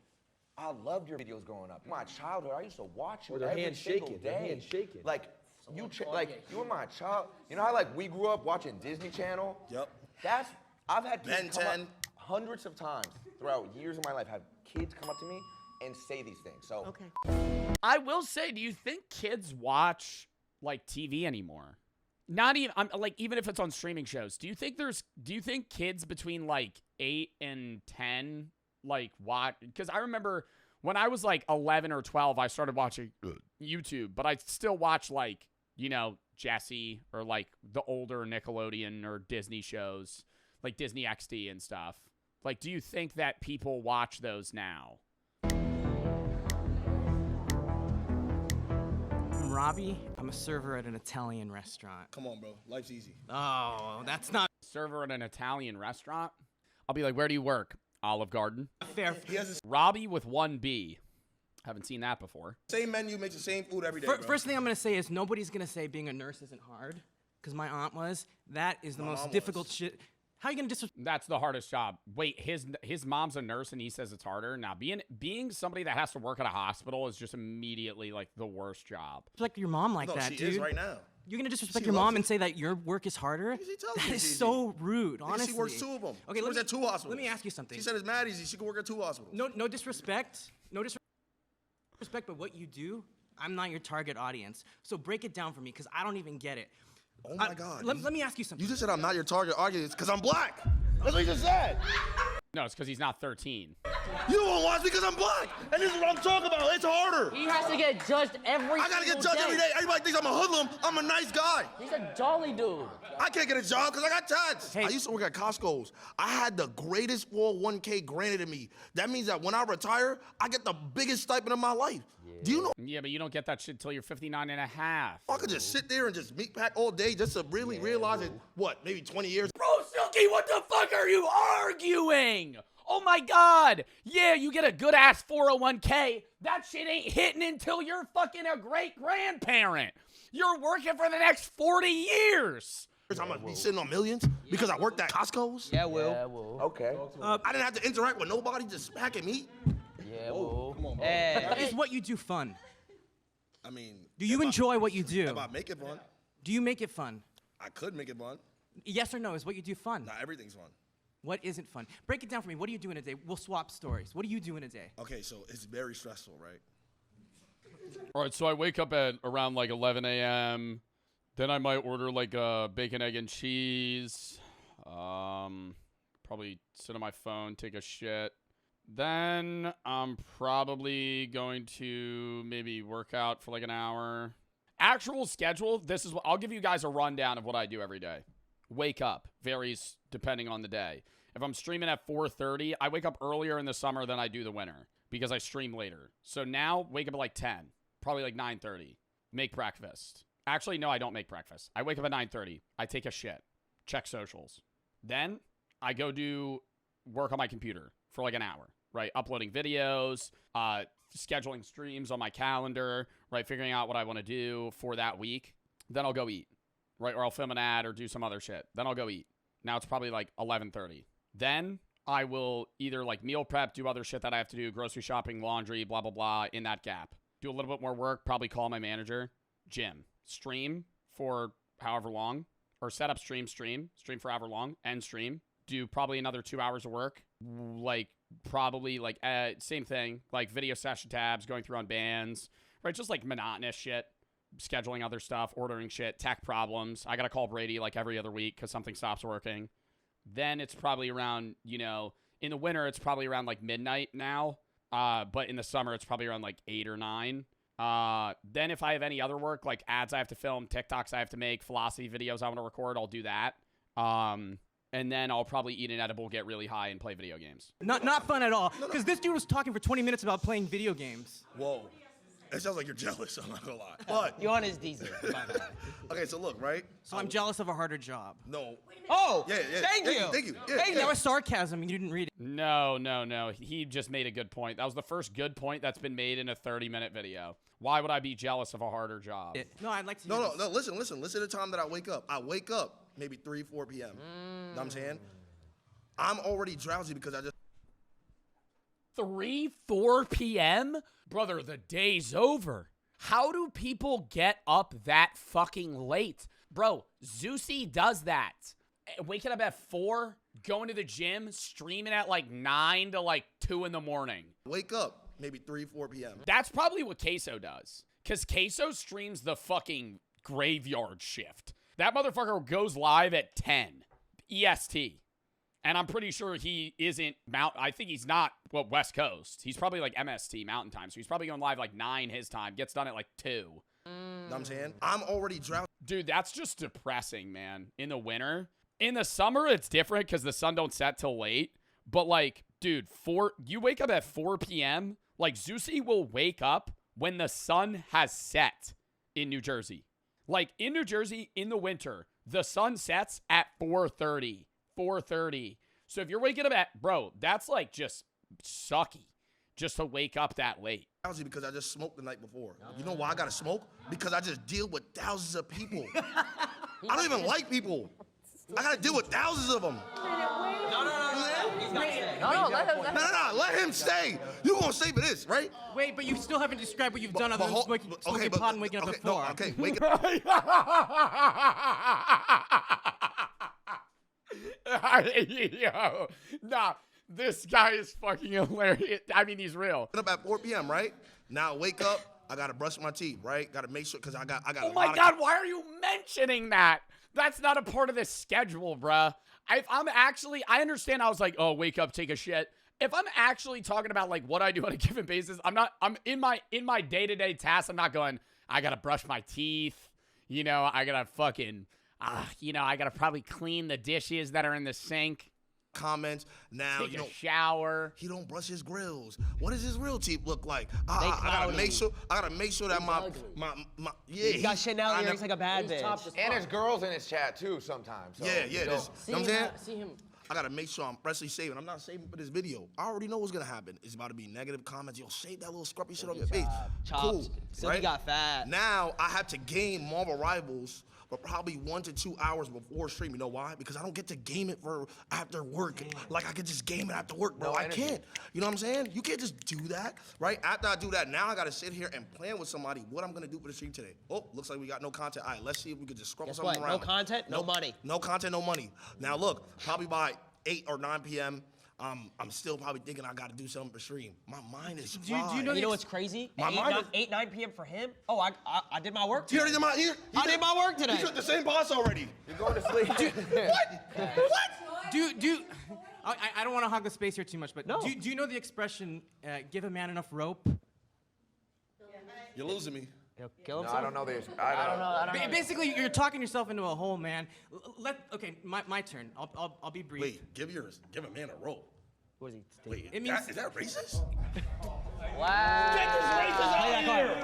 I loved your videos growing up. My childhood, I used to watch you Or their every hands single shaking, day. their hands shaking. Like, you were my child. You know how like we grew up watching Disney Channel? Yep. I've had kids Ben come 10. up hundreds of times throughout years of my life, have kids come up to me and say these things. So Okay. I will say, do you think kids watch like TV anymore? Not even even if it's on streaming shows. Do you think kids between like 8 and 10 like watch? Because I remember when I was like 11 or 12, I started watching YouTube, but I still watch like, you know, Jessie or like the older Nickelodeon or Disney shows, like Disney XD and stuff. Like, do you think that people watch those now? I'm Robbie. I'm a server at an Italian restaurant. Come on, bro. Life's easy. Oh, that's not Server at an Italian restaurant? I'll be like, where do you work? Olive Garden. fair. He has the Robbie with 1B. Haven't seen that before. same menu, makes the same food every day, bro. First thing I'm gonna say is nobody's gonna say being a nurse isn't hard, because my aunt was. That is the My most mom difficult was. shit. How are you gonna disrespect? That's the hardest job. Wait, his mom's a nurse and he says it's harder. Now, being somebody that has to work at a hospital is just immediately like the worst job. Your mom like No, that, she dude. is right now. You're gonna disrespect She your mom loves and it. say that your work is harder? She tells That me is it's so rude, Nigga, honestly. She works 2 of them. Okay, she works at 2 hospitals. Let me ask you something. She said it's mad easy. She can work at 2 hospitals. No disrespect. No disrespect, but what you do, I'm not your target audience. So break it down for me, because I don't even get it. Oh my God. Let me ask you something. You just said I'm not your target audience because I'm black. That's what you just said. No, it's because he's not 13. You won't watch me because I'm black. And this is what I'm talking about. It's harder. He has to get judged every I gotta get single judged every day. Everybody thinks I'm a hoodlum. I'm a nice guy. He's a jolly dude. I can't get a job because I got tats. I used to work at Costco's. I had the greatest 401k granted to me. That means that when I retire, I get the biggest stipend of my life. Do you know? Yeah, but you don't get that shit till you're 59 and a half. I could just sit there and just meat pack all day just to really realize it, what, maybe 20 years? Bro, Silky, what the fuck are you arguing? Oh my God. Yeah, you get a good ass 401k. That shit ain't hitting until you're fucking a great grandparent. You're working for the next 40 years. I'm gonna be sitting on millions because I worked at Costco's? Yeah, Will. Okay. I didn't have to interact with nobody, just packing meat. Yeah, Will. Come on, bro. Is what you do fun? I mean, Do you enjoy what you do? if I make it fun, Do you make it fun? I could make it fun. Yes or no, is what you do fun? Not everything's fun. What isn't fun? Break it down for me. What do you do in a day? We'll swap stories. What do you do in a day? Okay, so it's very stressful, right? All right, so I wake up at around like 11 a.m. Then I might order like a bacon, egg, and cheese. Probably sit on my phone, take a shit. Then I'm probably going to maybe work out for like an hour. Actual schedule, this is what I'll give you guys a rundown of what I do every day. Wake up, varies depending on the day. If I'm streaming at 4:30, I wake up earlier in the summer than I do the winter because I stream later. So now wake up at like 10, probably like 9:30. Make breakfast. Actually, no, I don't make breakfast. I wake up at 9:30. I take a shit, check socials. Then I go do work on my computer for like an hour, right? Uploading videos, scheduling streams on my calendar, right? Figuring out what I want to do for that week. Then I'll go eat, right? Or I'll film an ad or do some other shit. Then I'll go eat. Now it's probably like 11:30. Then I will either like meal prep, do other shit that I have to do, grocery shopping, laundry, blah, blah, blah, in that gap. Do a little bit more work, probably call my manager, gym, stream for however long, or set up stream for however long, end stream. Do probably another 2 hours of work, like probably like same thing, like video session tabs, going through on bands, right? Just like monotonous shit, scheduling other stuff, ordering shit, tech problems. I got to call Brady like every other week because something stops working. Then it's probably around, you know, in the winter, it's probably around like midnight now. But in the summer, it's probably around like 8 or 9. Then if I have any other work, like ads I have to film, TikToks I have to make, philosophy videos I want to record, I'll do that. And then I'll probably eat an edible, get really high, and play video games. Not fun at all. Because this dude was talking for 20 minutes about playing video games. Whoa. It sounds like you're jealous, I'm not gonna lie. But You're on his diesel. okay, so look, right? So I'm jealous of a harder job. No. Oh, Yeah. thank you. Thank you. Thank you. That was sarcasm. You didn't read it. No. He just made a good point. That was the first good point that's been made in a 30-minute video. Why would I be jealous of a harder job? No, I'd like to. No. Listen. Listen to the time that I wake up. I wake up maybe 3, 4 p.m. Know what I'm saying? I'm already drowsy because I just 3, 4 p.m.? Brother, the day's over. How do people get up that fucking late? Bro, Zeusy does that. Waking up at 4, going to the gym, streaming at like 9 to like 2 in the morning. wake up maybe 3, 4 p.m. That's probably what Queso does. Because Queso streams the fucking graveyard shift. That motherfucker goes live at 10 EST. And I'm pretty sure he isn't I think he's not, West Coast. He's probably like MST, Mountain Time. So he's probably going live like 9 his time. Gets done at like 2. Know what I'm saying? I'm already drowsy. Dude, that's just depressing, man. In the winter. In the summer, it's different because the sun don't set till late. But like, dude, you wake up at 4 p.m. Like, Zeusy will wake up when the sun has set in New Jersey. Like, in New Jersey, in the winter, the sun sets at 4:30. 4:30. So if you're waking up at, bro, that's like just sucky just to wake up that late. Because I just smoked the night before. You know why I gotta smoke? Because I just deal with thousands of people. I don't even like people. I gotta deal with thousands of them. No, let him stay. You gonna stay for this, right? Wait, but you still haven't described what you've done other than smoking pot and waking up at 4. Okay, wake up. Yo, nah, this guy is fucking hilarious. I mean, he's real. Up at 4 p.m., right? Now wake up. I gotta brush my teeth, right? Gotta make sure, because I got. Oh my God, why are you mentioning that? That's not a part of the schedule, bruh. I understand. I was like, oh, wake up, take a shit. If I'm actually talking about like what I do on a given basis, I'm in my day-to-day tasks. I'm not going, I gotta brush my teeth. You know, I gotta fucking, I gotta probably clean the dishes that are in the sink. Comments now. Take a shower. He don't brush his grills. What does his real teeth look like? I gotta make sure. I gotta make sure that my yeah. He got Chanel earrings like a bad bitch. And there's girls in his chat too sometimes. So yeah. You know what I'm saying? See him. I gotta make sure I'm freshly saving. I'm not saving for this video. I already know what's gonna happen. It's about to be negative comments. Yo, shave that little scruffy shit on your face. Cool. So he got fat. Now I have to game Marvel Rivals for probably 1 to 2 hours before stream. You know why? Because I don't get to game it for after work. Like I could just game it after work, bro. I can't. You know what I'm saying? You can't just do that, right? After I do that, now I gotta sit here and plan with somebody what I'm gonna do for the stream today. Oh, looks like we got no content. All right, let's see if we can just scrub something around. No content, no money. No content, no money. Now look, probably by 8 or 9 p.m., I'm still probably thinking I got to do something for stream. My mind is fried. You know what's crazy? My mind 9 p.m. for him? Oh, I did my work today. You already did I did my work today. You took the same boss already. You're going to sleep. What? I don't want to hog the space here too much, but do you know the expression, give a man enough rope? You're losing me. Kill himself? I don't know this. I don't know. Basically, you're talking yourself into a hole, man. Okay, my turn. I'll be brief. Wait, give a man a rope. What is he? Wait, it means, is that racist? Wow. Get this racist out of here.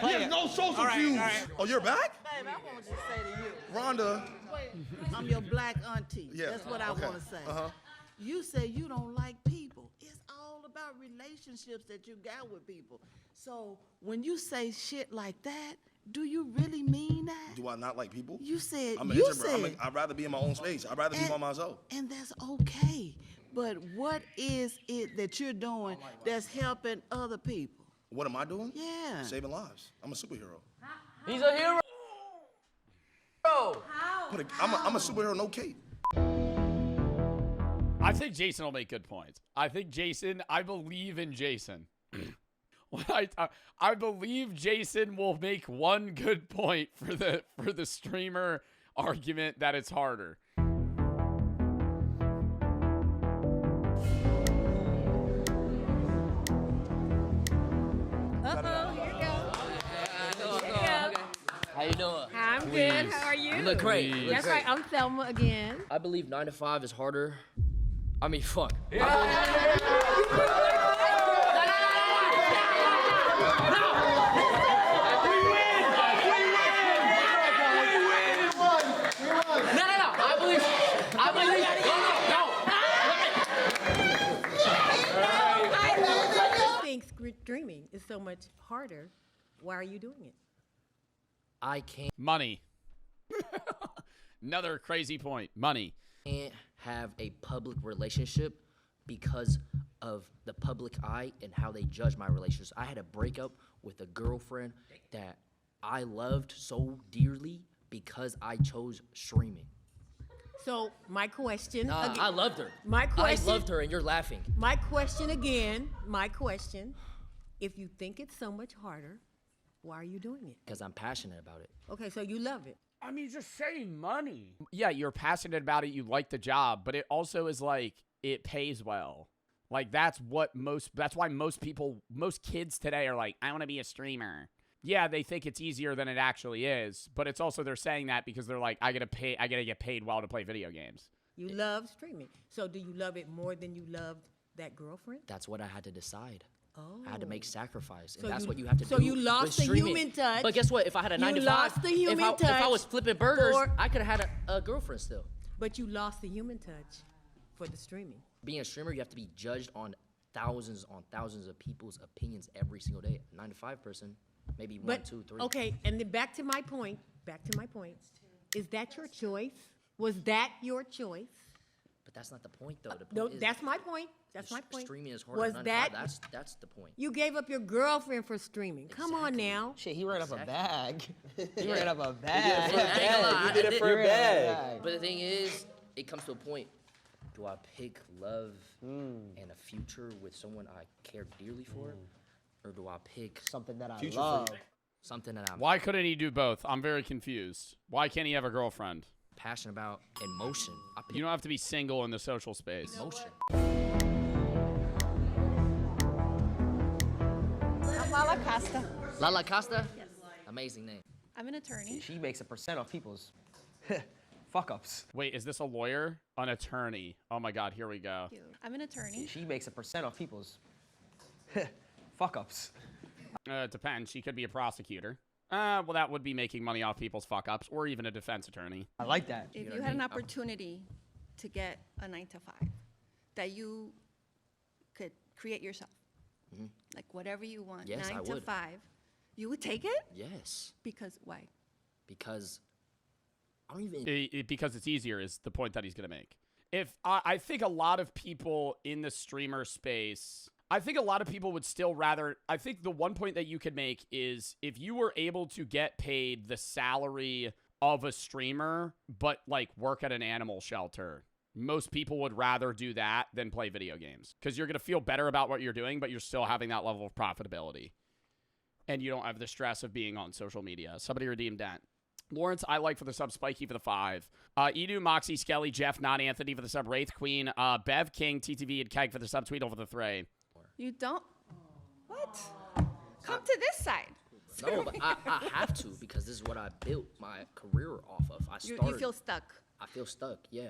He has no social cues. Right. Oh, you're back? Baby, I want to say to you. Rhonda. I'm your black auntie. Yeah. That's what I want to say. You say you don't like people. It's all about relationships that you got with people. So when you say shit like that, Do you really mean that? Do I not like people? You said, I'm an introvert. I'd rather be in my own space. I'd rather be by myself. And that's okay. But what is it that you're doing that's helping other people? What am I doing? Yeah. Saving lives. I'm a superhero. He's a hero. I'm a superhero, no cape. I think Jason will make good points. I believe in Jason. I believe Jason will make one good point for the streamer argument that it's harder. How you doing? I'm good. How are you? You look great. You look That's great. right. I'm Thelma again. I believe 9 to 5 is harder. I mean, fuck. Streaming is so much harder. Why are you doing it? I can't. Money. Another crazy point. Money. Can't have a public relationship because of the public eye and how they judge my relationships. I had a breakup with a girlfriend that I loved so dearly because I chose streaming. So my question. Nah, I loved her. My question. I loved her, and you're laughing. My question again. My question. If you think it's so much harder, why are you doing it? Because I'm passionate about it. Okay, so you love it. I mean, just say money. Yeah, you're passionate about it. You like the job, but it also is like it pays well. Like that's why most kids today are like, I want to be a streamer. Yeah, they think it's easier than it actually is, but it's also they're saying that because they're like, I gotta get paid well to play video games. You love streaming. So do you love it more than you loved that girlfriend? That's what I had to decide. Oh. I had to make sacrifice, and So that's you- what you have to do. so you lost with the streaming. human touch. But guess what? If I had a 9 to 5, lost the human if I touch was flipping burgers, for- I could have had a girlfriend still. But you lost the human touch for the streaming. Being a streamer, you have to be judged on thousands of people's opinions every single day. 9 to 5 person, maybe one, But, 2, 3. okay, and then back to my point. Is that your choice? Was that your choice? But that's not the point, though. The point No, is that's my point. That's my point. streaming is harder Was than 9 that to 5. That's the point. you gave up your girlfriend for streaming? Come on now. Shit, he ran up a bag. He Yeah. ran up a I ain't bag. gonna lie, You did it for a bag. But the thing is, it comes to a point. Do I pick love and a future with someone I care dearly for? Or do I pick something that I future love? For something that I'm Why couldn't he do both? I'm very confused. Why can't he have a girlfriend? passionate about emotion. I pick You don't have to be single in the social space. emotion. I'm Lala Costa. Lala Costa? Yes. Amazing name. I'm an attorney. She makes a percent off people's fuck-ups. Wait, is this a lawyer? An attorney. Oh my God, here we go. I'm an attorney. She makes a percent off people's fuck-ups. It depends. She could be a prosecutor. Well, that would be making money off people's fuck-ups, or even a defense attorney. I like that. If you had an opportunity to get a 9 to 5 that you could create yourself, like whatever you want, Yes, 9 I to would. 5, you would take it? Yes. Because why? Because I don't even. Because it's easier is the point that he's going to make. If I think a lot of people in the streamer space, I think a lot of people would still rather, I think the one point that you could make is if you were able to get paid the salary of a streamer, but like work at an animal shelter, most people would rather do that than play video games because you're going to feel better about what you're doing, but you're still having that level of profitability. And you don't have the stress of being on social media. Somebody redeemed that. Lawrence, I like for the sub. Spiky for the 5. Edu, Moxie, Skelly, Jeff, not Anthony for the sub. Wraith, Queen, Bev, King, TTV, and Keg for the sub. Tweedle for the 3. You don't? What? Come to this side. No, but I have to because this is what I built my career off of. You feel stuck. I feel stuck, yeah.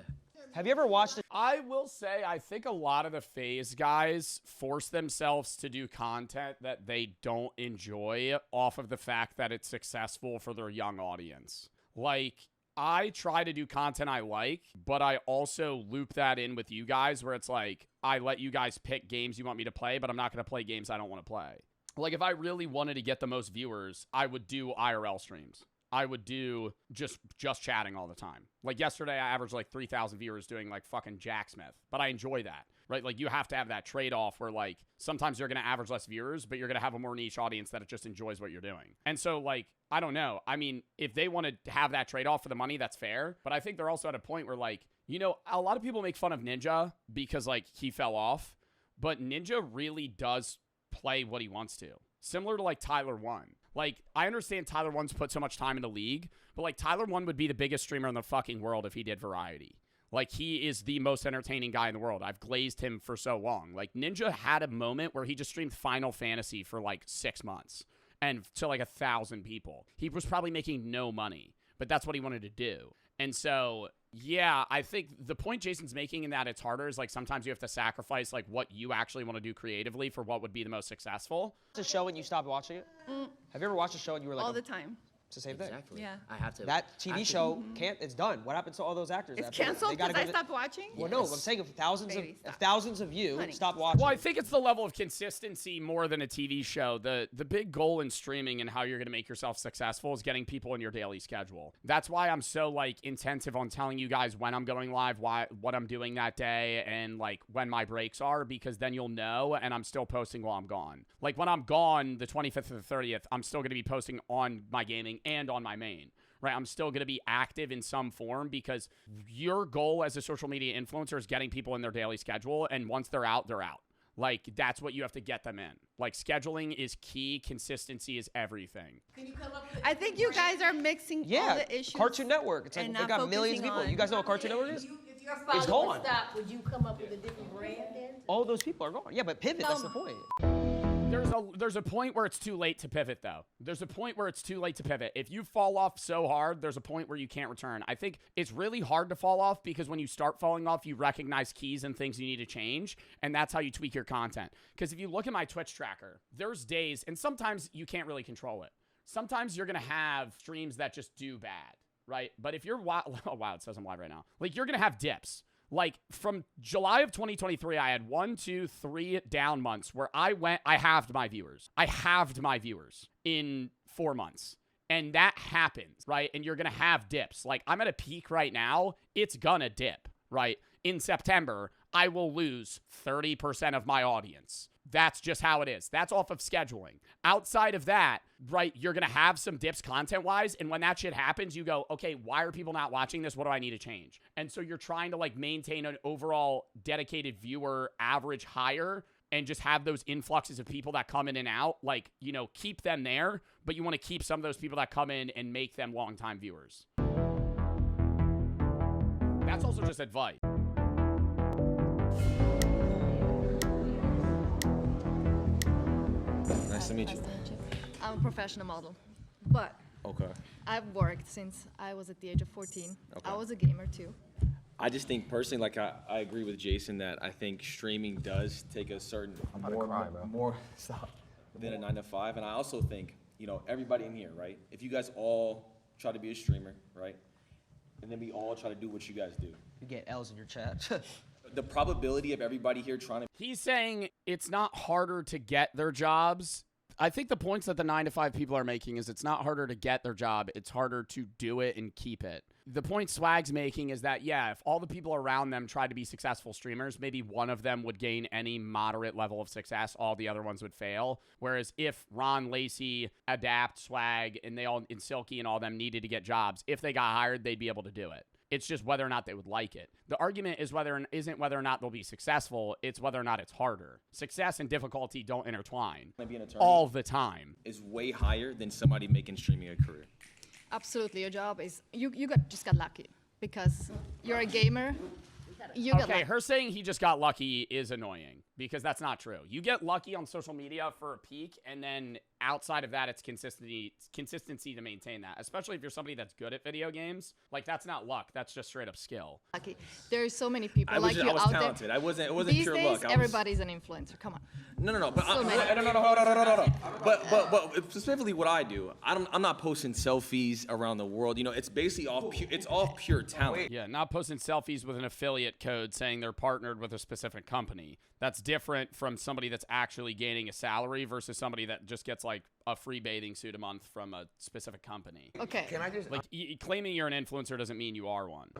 Have you ever watched it? I will say, I think a lot of the FaZe guys force themselves to do content that they don't enjoy off of the fact that it's successful for their young audience. Like, I try to do content I like, but I also loop that in with you guys where it's like, I let you guys pick games you want me to play, but I'm not going to play games I don't want to play. Like, if I really wanted to get the most viewers, I would do IRL streams. I would do just chatting all the time. Like, yesterday, I averaged like 3,000 viewers doing like fucking Jack Smith. But I enjoy that, right? Like, you have to have that trade-off where like sometimes you're going to average less viewers, but you're going to have a more niche audience that it just enjoys what you're doing. And so, like, I don't know. I mean, if they want to have that trade-off for the money, that's fair. But I think they're also at a point where, like, you know, a lot of people make fun of Ninja because, like, he fell off. But Ninja really does play what he wants to. Similar to, like, Tyler 1. Like, I understand Tyler 1's put so much time in the league, but, like, Tyler 1 would be the biggest streamer in the fucking world if he did variety. Like, he is the most entertaining guy in the world. I've glazed him for so long. Like, Ninja had a moment where he just streamed Final Fantasy for, like, 6 months. And to, like, 1,000 people. He was probably making no money, but that's what he wanted to do. And so, yeah, I think the point Jason's making in that it's harder is, like, sometimes you have to sacrifice, like, what you actually want to do creatively for what would be the most successful. Watch a show and you stopped watching it? Have you ever watched a show and you were like, all the time. It's the same thing. Exactly. Yeah. I have to. That TV show can't. It's done. What happens to all those actors? It's after that? canceled They gotta because I go to- stopped watching? Well, no, I'm saying if thousands of you Honey. stop watching. Well, I think it's the level of consistency more than a TV show. The big goal in streaming and how you're going to make yourself successful is getting people in your daily schedule. That's why I'm so, like, intensive on telling you guys when I'm going live, what I'm doing that day, and, like, when my breaks are, because then you'll know, and I'm still posting while I'm gone. Like, when I'm gone the 25th or the 30th, I'm still going to be posting on my gaming and on my main. Right, I'm still going to be active in some form because your goal as a social media influencer is getting people in their daily schedule, and once they're out, they're out. Like, that's what you have to get them in. Like, scheduling is key. Consistency is everything. I think you guys are mixing all the issues. Cartoon Network. It's like and they not got millions of focusing people. on- You guys know what Cartoon Network is? If your It's father gone. would stop, would you come up with a different brand then? All those people are gone. Yeah, but pivot. That's the point. There's a point where it's too late to pivot, though. There's a point where it's too late to pivot. If you fall off so hard, there's a point where you can't return. I think it's really hard to fall off because when you start falling off, you recognize keys and things you need to change, and that's how you tweak your content. Because if you look at my Twitch tracker, there's days, and sometimes you can't really control it. Sometimes you're going to have streams that just do bad, right? But if you're oh, wow, it says I'm live right now. Like, you're going to have dips. Like, from July of 2023, I had 1, 2, 3 down months where I halved my viewers. I halved my viewers in 4 months. And that happens, right? And you're going to have dips. Like, I'm at a peak right now. It's going to dip, right? In September, I will lose 30% of my audience. That's just how it is. That's off of scheduling. Outside of that, right, you're going to have some dips content-wise, and when that shit happens, you go, okay, why are people not watching this? What do I need to change? And so you're trying to, like, maintain an overall dedicated viewer average higher and just have those influxes of people that come in and out, like, you know, keep them there, but you want to keep some of those people that come in and make them longtime viewers. That's also just advice. Nice to meet you. I'm a professional model, but Okay. I've worked since I was at the age of 14. Okay. I was a gamer too. I just think personally, like I agree with Jason that I think streaming does take a certain more than a 9 to 5, and I also think, you know, everybody in here, right? If you guys all try to be a streamer, right, and then we all try to do what you guys do, You get L's in your chat. the probability of everybody here trying to He's saying it's not harder to get their jobs. I think the points that the 9 to 5 people are making is it's not harder to get their job. It's harder to do it and keep it. The point Swag's making is that, yeah, if all the people around them tried to be successful streamers, maybe one of them would gain any moderate level of success. All the other ones would fail. Whereas if Ron, Lacey, Adapt, Swag, and Silky and all them needed to get jobs, if they got hired, they'd be able to do it. It's just whether or not they would like it. The argument isn't whether or not they'll be successful. It's whether or not it's harder. Success and difficulty don't intertwine be an attorney all the time. is way higher than somebody making streaming a career. Absolutely, your job is you just got lucky because you're a gamer. You got Okay, lucky. her saying he just got lucky is annoying because that's not true. You get lucky on social media for a peak, and then outside of that, it's consistency to maintain that, especially if you're somebody that's good at video games. Like, that's not luck. That's just straight up skill. Lucky. There's so many people I was like you out talented. there. It wasn't These pure days, luck. everybody's an influencer. Come on. No. But So many. no. But specifically, what I do, I'm not posting selfies around the world. You know, it's basically all pure talent. Yeah, not posting selfies with an affiliate affiliate code saying they're partnered with a specific company. That's different from somebody that's actually gaining a salary versus somebody that just gets like a free bathing suit a month from a specific company. Okay. Can I just Like claiming you're an influencer doesn't mean you are one.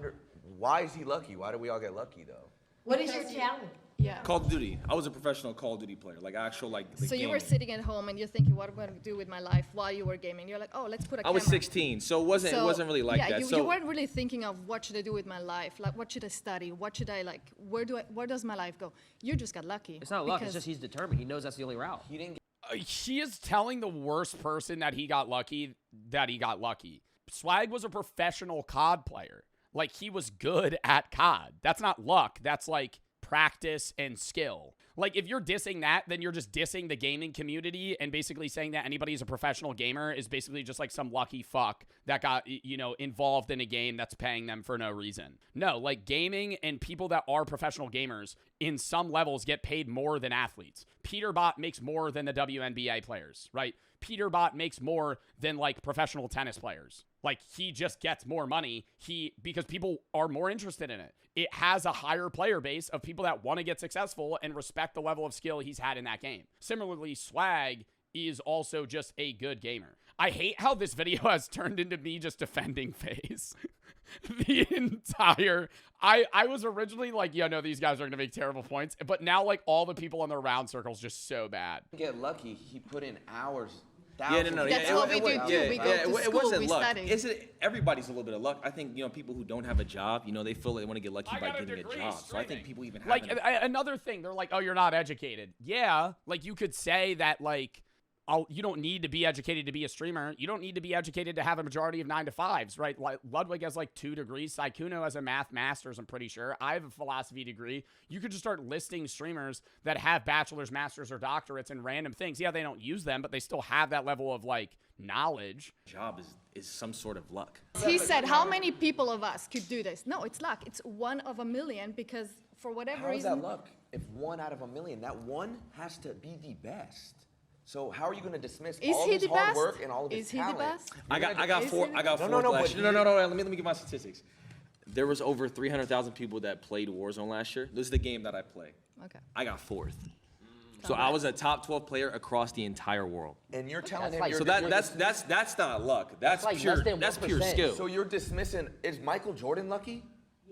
why is he lucky? Why do we all get lucky though? What is your talent? Yeah. Call of Duty. I was a professional Call of Duty player, like actual like. The So you were gaming. sitting at home and you're thinking, what am I going to do with my life while you were gaming? You're like, oh, let's put a I camera. was 16, so it wasn't really like yeah, that. You weren't really thinking of what should I do with my life? Like, what should I study? What should I like? Where does my life go? You just got lucky. It's not luck. It's because- just he's determined. He knows that's the only route. He didn't. He is telling the worst person that he got lucky that he got lucky. Swag was a professional COD player. Like, he was good at COD. That's not luck. That's like practice and skill. Like, if you're dissing that, then you're just dissing the gaming community and basically saying that anybody who's a professional gamer is basically just like some lucky fuck that got, you know, involved in a game that's paying them for no reason. No, like gaming and people that are professional gamers in some levels get paid more than athletes. Peterbot makes more than the WNBA players, right? Peterbot makes more than like professional tennis players. Like, he just gets more money because people are more interested in it. It has a higher player base of people that want to get successful and respect the level of skill he's had in that game. Similarly, Swag is also just a good gamer. I hate how this video has turned into me just defending FaZe. The entire... I was originally like, yeah, no, these guys are going to make terrible points. But now, like, all the people on the round circle is just so bad. Get lucky. He put in hours. Yeah, no. That's what we do too. We go to it school, wasn't we luck. study. Everybody's a little bit of luck. I think, you know, people who don't have a job, you know, they feel like they want to get lucky by getting a job. So I think people even have like another thing, they're like, oh, you're not educated. Yeah, like you could say that like, you don't need to be educated to be a streamer. You don't need to be educated to have a majority of 9-to-5s, right? Like Ludwig has like 2 degrees. Saikuno has a math master's, I'm pretty sure. I have a philosophy degree. You could just start listing streamers that have bachelor's, master's, or doctorates in random things. Yeah, they don't use them, but they still have that level of like knowledge. Job is some sort of luck. He said, how many people of us could do this? No, it's luck. It's 1 of a million because for whatever How is reason. that luck? If 1 out of a million, that one has to be the best. So how are you going to dismiss all his hard work and all of his talent? Is he the best? I got four No, last year. No. Let me give my statistics. There was over 300,000 people that played Warzone last year. This is the game that I play. Okay. I got 4th. So I was a top 12 player across the entire world. And you're telling him like, so that's not luck. That's like pure skill. So you're dismissing. Is Michael Jordan lucky?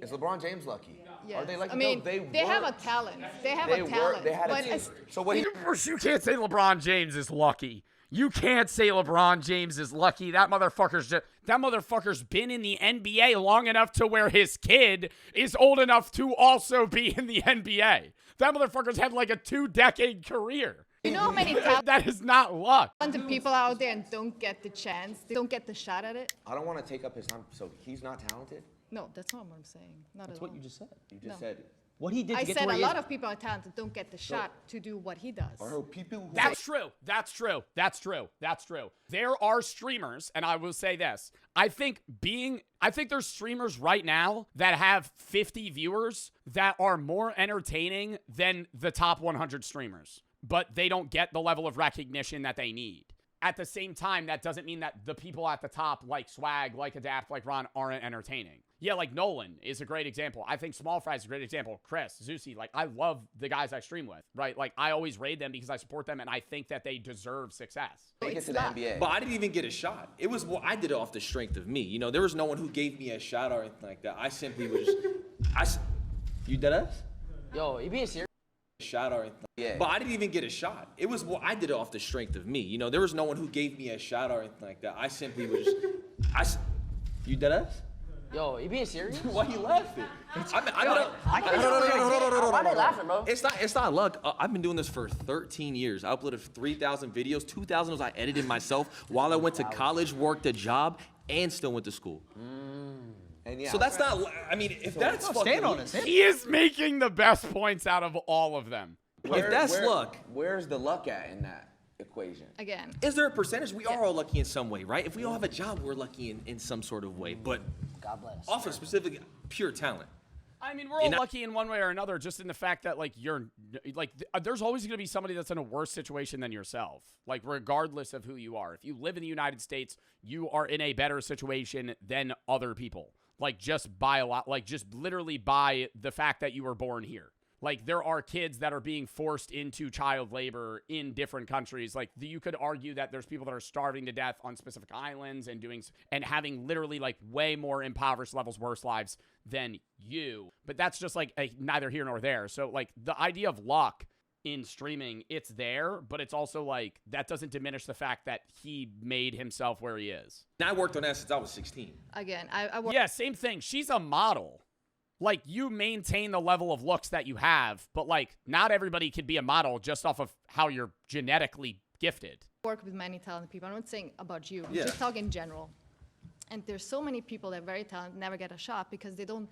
Is LeBron James lucky? Yes. Are they lucky? I mean, no, they have a talent. They have a talent. They had but a team. So what? You can't say LeBron James is lucky. You can't say LeBron James is lucky. That motherfucker's been in the NBA long enough to where his kid is old enough to also be in the NBA. That motherfucker's had like a 2-decade career. You know how many that is not luck. talented people out there and don't get the chance, they don't get the shot at it? I don't want to take up his time. So he's not talented? No, that's not what I'm saying. Not That's at what all. you just said. You just said. What he did to I get said to where a he lot is. of people are talented, don't get the shot to do what he does. That's true. There are streamers, and I will say this. I think there's streamers right now that have 50 viewers that are more entertaining than the top 100 streamers, but they don't get the level of recognition that they need. At the same time, that doesn't mean that the people at the top, like Swag, like Adapt, like Ron, aren't entertaining. Yeah, like Nolan is a great example. I think Small Fry is a great example. Chris, Zeusy, like I love the guys I stream with, right? Like I always raid them because I support them and I think that they deserve success. Make it to the NBA. But I didn't even get a shot. It was I did it off the strength of me. You know, there was no one who gave me a shot or anything like that. I simply was you dead ass? Yo, you being serious? Shot or anything. Yeah. But I didn't even get a shot. It was I did it off the strength of me. You know, there was no one who gave me a shot or anything like that. I simply was you dead ass? Yo, you being serious? Why you laughing? Why are they laughing, bro? It's not luck. I've been doing this for 13 years. I uploaded 3,000 videos. 2,000 was I edited myself while I went to college, worked a job, and still went to school. And yeah, so that's not. I mean, if that's fucking, He is making the best points out of all of them. If that's luck, where's the luck at in that equation? Again. Is there a percentage? We are all lucky in some way, right? If we all have a job, we're lucky in some sort of way. But God bless. off of specific pure talent. I mean, we're all lucky in one way or another, just in the fact that, like, there's always going to be somebody that's in a worse situation than yourself, like, regardless of who you are. If you live in the United States, you are in a better situation than other people. Like just literally by the fact that you were born here. Like there are kids that are being forced into child labor in different countries. Like you could argue that there's people that are starving to death on specific islands and having literally like way more impoverished levels, worse lives than you. But that's just like neither here nor there. So like the idea of luck in streaming, it's there, but it's also like that doesn't diminish the fact that he made himself where he is. And I worked on that since I was 16. Again, I work. Yeah, same thing. She's a model. Like, you maintain the level of looks that you have, but, like, not everybody could be a model just off of how you're genetically gifted. Work with many talented people. I'm not saying about you. I'm just talking in general. And there's so many people that are very talented, never get a shot because they don't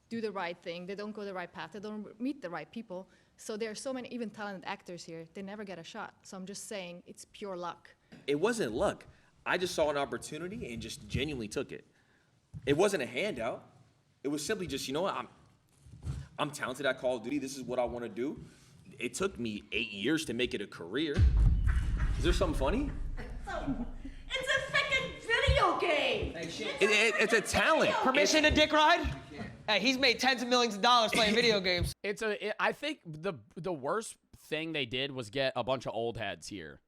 do the right thing. They don't go the right path. They don't meet the right people. So there are so many even talented actors here. They never get a shot. So I'm just saying it's pure luck. It wasn't luck. I just saw an opportunity and just genuinely took it. It wasn't a handout. It was simply just, you know what, I'm talented at Call of Duty. This is what I want to do. It took me 8 years to make it a career. Is there something funny? It's a freaking video game. It's a talent. Permission to dick ride? Hey, he's made tens of millions of dollars playing video games. I think the worst thing they did was get a bunch of old heads here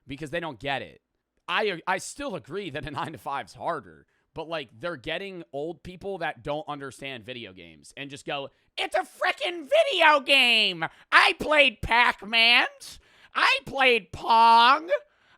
because they don't get it. I still agree that a 9-to-5's harder. But, like, they're getting old people that don't understand video games and just go, it's a frickin' video game. I played Pac-Man. I played Pong.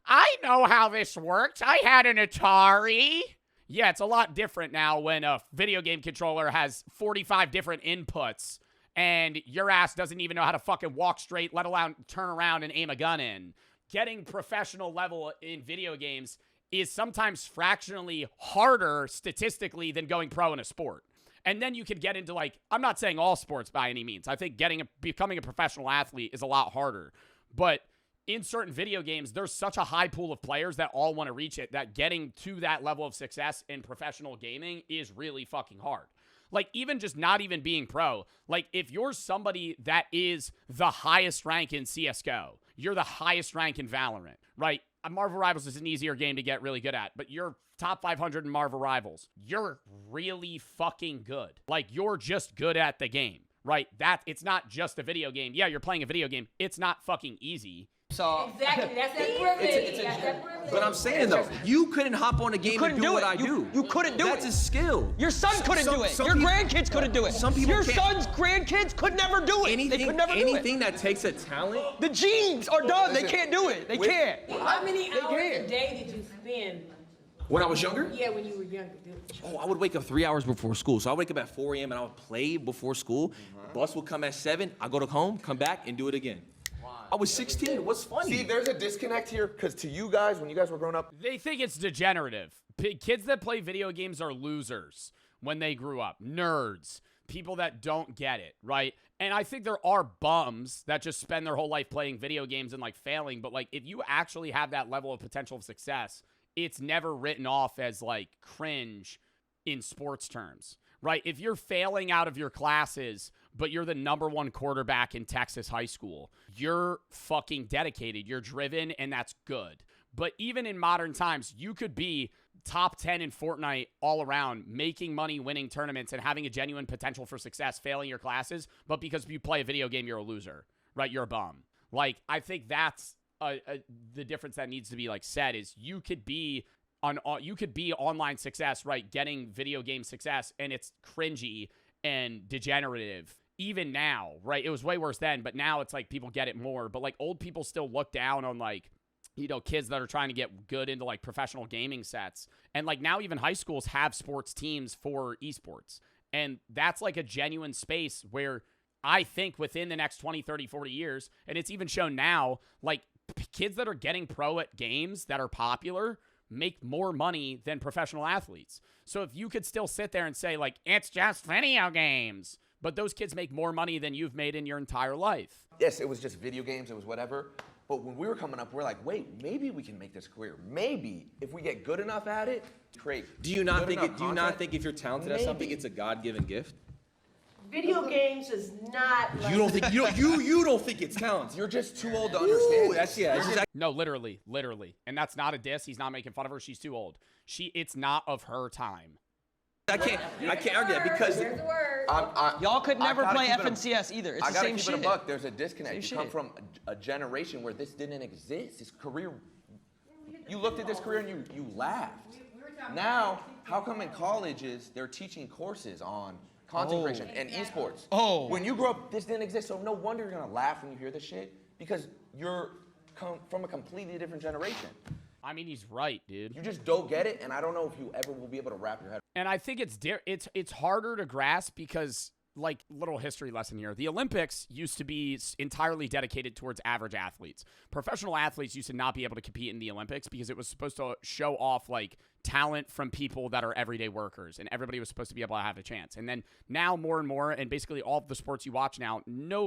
I know how this works. I had an Atari. Yeah, it's a lot different now when a video game controller has 45 different inputs and your ass doesn't even know how to fucking walk straight, let alone turn around and aim a gun in. Getting professional level in video games is sometimes fractionally harder statistically than going pro in a sport. And then you could get into, like, I'm not saying all sports by any means. I think becoming a professional athlete is a lot harder. But in certain video games, there's such a high pool of players that all want to reach it that getting to that level of success in professional gaming is really fucking hard. Like, even just not even being pro, like, if you're somebody that is the highest rank in CSGO, you're the highest rank in Valorant, right? Marvel Rivals is an easier game to get really good at, but you're top 500 in Marvel Rivals. You're really fucking good. Like, you're just good at the game, right? It's not just a video game. Yeah, you're playing a video game. It's not fucking easy. So Exactly, that's that privilege. That's that privilege. But I'm saying, though, you couldn't hop on a game and do what I do. You couldn't do it. That's a skill. Your son couldn't do it. Your grandkids couldn't do it. Some people Your can't. son's grandkids could never do it. They could never do it. Anything that takes a talent. The genes are done. They can't do it. They can't. How many hours a day did you spend? When I was younger? Yeah, when you were younger. Oh, I would wake up 3 hours before school. So I wake up at 4 a.m. and I would play before school. Bus would come at 7. I go to home, come back, and do it again. I was 16. What's funny? See, there's a disconnect here because to you guys, when you guys were growing up, they think it's degenerative. Kids that play video games are losers when they grew up. Nerds. People that don't get it, right? And I think there are bums that just spend their whole life playing video games and, like, failing. But, like, if you actually have that level of potential of success, it's never written off as, like, cringe in sports terms, right? If you're failing out of your classes, but you're the #1 quarterback in Texas high school, you're fucking dedicated, you're driven, and that's good. But even in modern times, you could be top 10 in Fortnite all around, making money, winning tournaments, and having a genuine potential for success, failing your classes, but because you play a video game, you're a loser, right? You're a bum. Like, I think that's the difference that needs to be, like, said is you could be online success, right? Getting video game success, and it's cringy and degenerative. Even now, right? It was way worse then, but now it's like people get it more. But, like, old people still look down on, like, you know, kids that are trying to get good into, like, professional gaming sets. And, like, now even high schools have sports teams for esports. And that's, like, a genuine space where I think within the next 20, 30, 40 years, and it's even shown now, like, kids that are getting pro at games that are popular make more money than professional athletes. So if you could still sit there and say, like, it's just video games, but those kids make more money than you've made in your entire life. Yes, it was just video games, it was whatever. But when we were coming up, we're like, wait, maybe we can make this career. Maybe if we get good enough at it, great. Do you not think if you're talented at something, it's a God-given gift? Video games is not like... You don't think it's talent. You're just too old to understand. No, literally. And that's not a diss. He's not making fun of her. She's too old. It's not of her time. I can't argue that because Y'all could never I gotta play keep it a- FNCS either. It's I the gotta same keep shit. it a buck. There's a disconnect. Same You come shit. from a generation where this didn't exist. His career, you looked at this career and you laughed. Now, how come in colleges they're teaching courses on content creation and esports? When you grew up, this didn't exist. So no wonder you're gonna laugh when you hear this shit because you're from a completely different generation. I mean, he's right, dude. You just don't get it, and I don't know if you ever will be able to wrap your head. And I think it's harder to grasp because, like, little history lesson here. The Olympics used to be entirely dedicated towards average athletes. Professional athletes used to not be able to compete in the Olympics because it was supposed to show off, like, talent from people that are everyday workers, and everybody was supposed to be able to have a chance. And then now more and more, and basically all of the sports you watch now,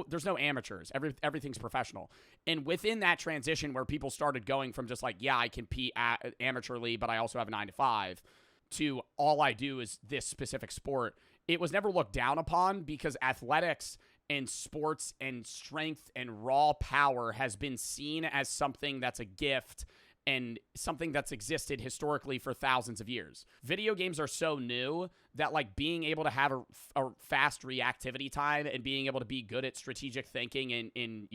there's no amateurs. Everything's professional. And within that transition where people started going from just like, yeah, I compete amateurly, but I also have a 9 to 5, to all I do is this specific sport, it was never looked down upon because athletics and sports and strength and raw power has been seen as something that's a gift and something that's existed historically for thousands of years. Video games are so new that, like, being able to have a fast reactivity time and being able to be good at strategic thinking in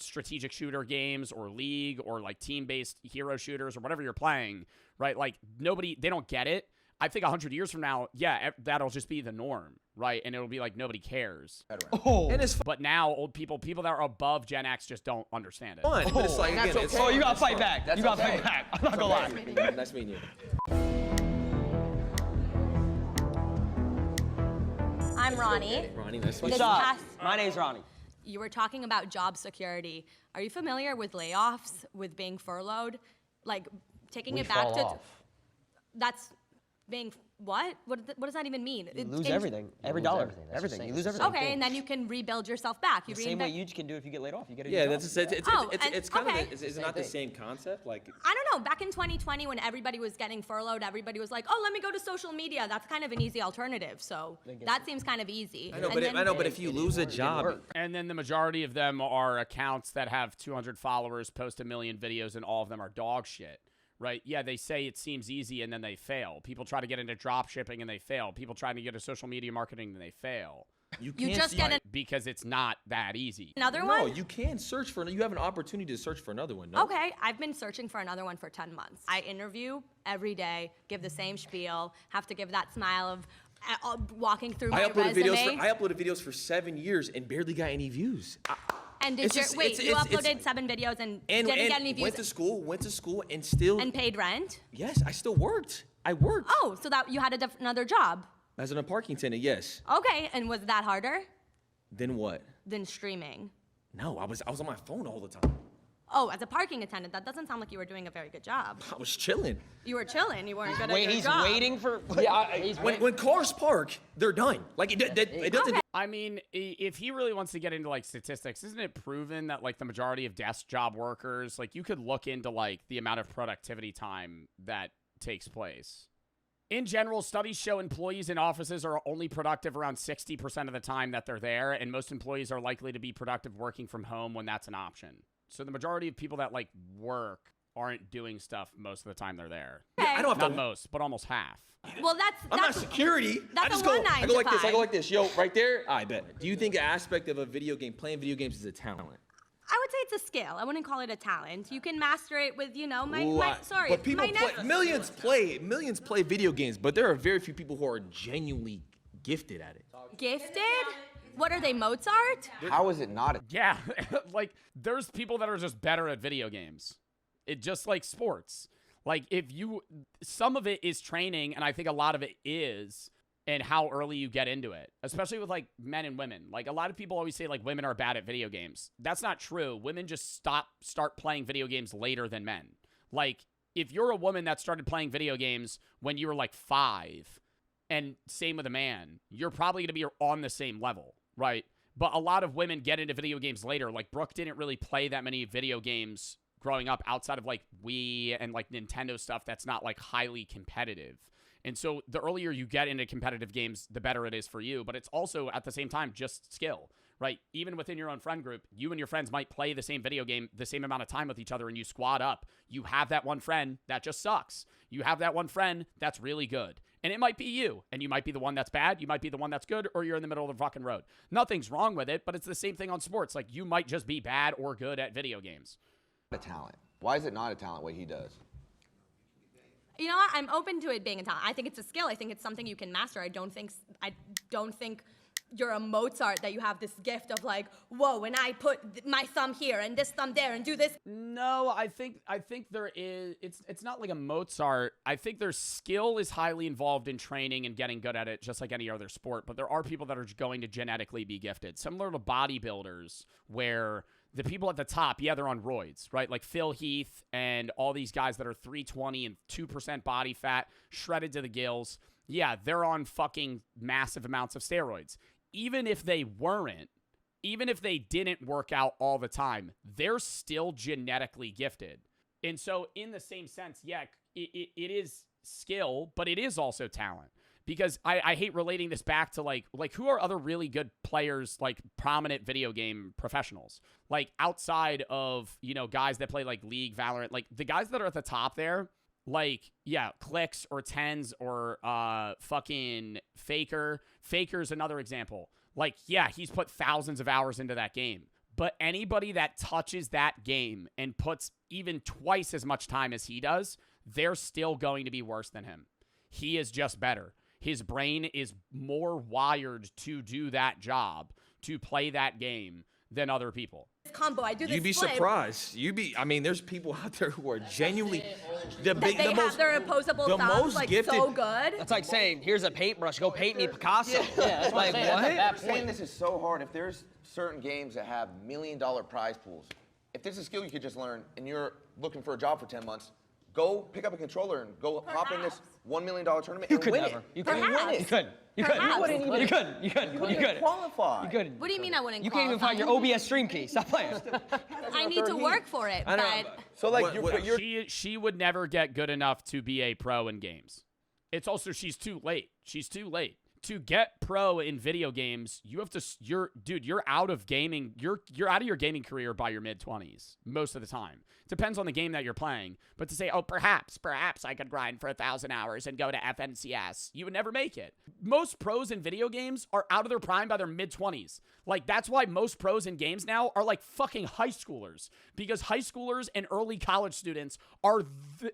strategic shooter games or League or, like, team-based hero shooters or whatever you're playing, right? Like, they don't get it. I think 100 years from now, yeah, that'll just be the norm, right? And it'll be like nobody cares. But now old people that are above Gen X just don't understand it. Fun, but it's like, again, Okay. Oh, you gotta fight back. You gotta fight back. I'm not gonna lie. Nice meeting you. I'm Ronnie. Ronnie, nice to meet This you. past- My name's Ronnie. You were talking about job security. Are you familiar with layoffs, with being furloughed? Like, taking We it back fall to... off. That's being... What? What does that even mean? You lose everything. Every You lose dollar. everything. That's Everything. just You lose saying. everything. Okay, and then you can rebuild yourself back. You The same way reinvent... you can do if you get laid off. You get a new Yeah, job. it's kind okay. of is it not the same concept? Like, I don't know. Back in 2020, when everybody was getting furloughed, everybody was like, "Oh, let me go to social media." That's kind of an easy alternative. So that seems kind of easy. I know, And then- but if you lose a job, And then the majority of them are accounts that have 200 followers, post 1 million videos, and all of them are dog shit. Right? Yeah, they say it seems easy and then they fail. People try to get into drop shipping and they fail. People try to get into social media marketing and they fail. You You just get an- because it's not that easy. Another no, one? you can search for. You have an opportunity to search for another one. No? Okay, I've been searching for another one for 10 months. I interview every day, give the same spiel, have to give that smile of walking through my resume. I uploaded videos for 7 years and barely got any views. And did you uploaded 7 videos and didn't get any views went to school, and still. and paid rent? Yes, I still worked. I worked. Oh, so that you had another job. As a parking attendant, yes. Okay, and was that harder Then what? than streaming? No, I was on my phone all the time. Oh, as a parking attendant, that doesn't sound like you were doing a very good job. I was chilling. You were chilling. You weren't good Wait, at your he's job. waiting for. Yeah, when cars park, they're done. Like it doesn't. Okay. I mean, if he really wants to get into, like, statistics, isn't it proven that, like, the majority of desk job workers, like, you could look into, like, the amount of productivity time that takes place? In general, studies show employees in offices are only productive around 60% of the time that they're there, and most employees are likely to be productive working from home when that's an option. So the majority of people that, like, work aren't doing stuff most of the time they're there. Okay. I don't have Not to. most, but almost half. Well, that's I'm not security. That's I just a go. one 9 I go to like this. I 5. go like this. Yo, right there. I bet. Do you think an aspect of a video game, playing video games, is a talent? I would say it's a skill. I wouldn't call it a talent. You can master it with, Ooh, sorry, but people my play. nephew. Millions play video games, but there are very few people who are genuinely gifted at it. Gifted? What are they, Mozart? How is it not a Yeah, like, there's people that are just better at video games. It just like sports. Like, some of it is training, and I think a lot of it is, and how early you get into it, especially with, like, men and women. Like, a lot of people always say, like, women are bad at video games. That's not true. Women just start playing video games later than men. Like, if you're a woman that started playing video games when you were, like, 5, and same with a man, you're probably going to be on the same level, right? But a lot of women get into video games later. Like, Brooke didn't really play that many video games growing up outside of, like, Wii and, like, Nintendo stuff that's not, like, highly competitive. And so the earlier you get into competitive games, the better it is for you. But it's also, at the same time, just skill, right? Even within your own friend group, you and your friends might play the same video game the same amount of time with each other, and you squad up. You have that one friend that just sucks. You have that one friend that's really good. And it might be you, and you might be the one that's bad, you might be the one that's good, or you're in the middle of the fucking road. Nothing's wrong with it, but it's the same thing on sports. Like, you might just be bad or good at video games. A talent. Why is it not a talent what he does? You know what? I'm open to it being a talent. I think it's a skill. I think it's something you can master. I don't think you're a Mozart, that you have this gift of like, whoa, when I put my thumb here and this thumb there and do this. No, I think there is, it's not like a Mozart. I think their skill is highly involved in training and getting good at it, just like any other sport. But there are people that are going to genetically be gifted, similar to bodybuilders, where the people at the top, yeah, they're on roids, right? Like Phil Heath and all these guys that are 320 and 2% body fat, shredded to the gills. Yeah, they're on fucking massive amounts of steroids. Even if they weren't, even if they didn't work out all the time, they're still genetically gifted. And so in the same sense, yeah, it is skill, but it is also talent. Because I hate relating this back to like who are other really good players, like prominent video game professionals, like outside of, you know, guys that play like League, Valorant, like the guys that are at the top there, like, yeah, Clicks or Tens or fucking Faker. Faker's another example. Like, yeah, he's put thousands of hours into that game. But anybody that touches that game and puts even twice as much time as he does, they're still going to be worse than him. He is just better. His brain is more wired to do that job, to play that game, than other people. Combo, I do this You'd be flip. surprised. I mean, there's people out there who are genuinely They have their opposable thumbs like so good. That's like saying, here's a paintbrush, go paint me Picasso. That's Like, what I'm saying. what? I'm saying this is so hard. If there's certain games that have $1 million prize pools, if there's a skill you could just learn and you're looking for a job for 10 months, go pick up a controller and go hop in this $1 million tournament and win it. You couldn't win it. You couldn't. You couldn't qualify. You couldn't. What do you mean I wouldn't You can't even find your OBS stream key. Stop playing. I need to work for it, but So like she would never get good enough to be a pro in games. It's also she's too late. She's too late. To get pro in video games, you have to you're out of gaming. You're out of your gaming career by your mid-20s most of the time. Depends on the game that you're playing. But to say, oh, perhaps I could grind for 1,000 hours and go to FNCS, you would never make it. Most pros in video games are out of their prime by their mid-20s. Like, that's why most pros in games now are like fucking high schoolers, because high schoolers and early college students are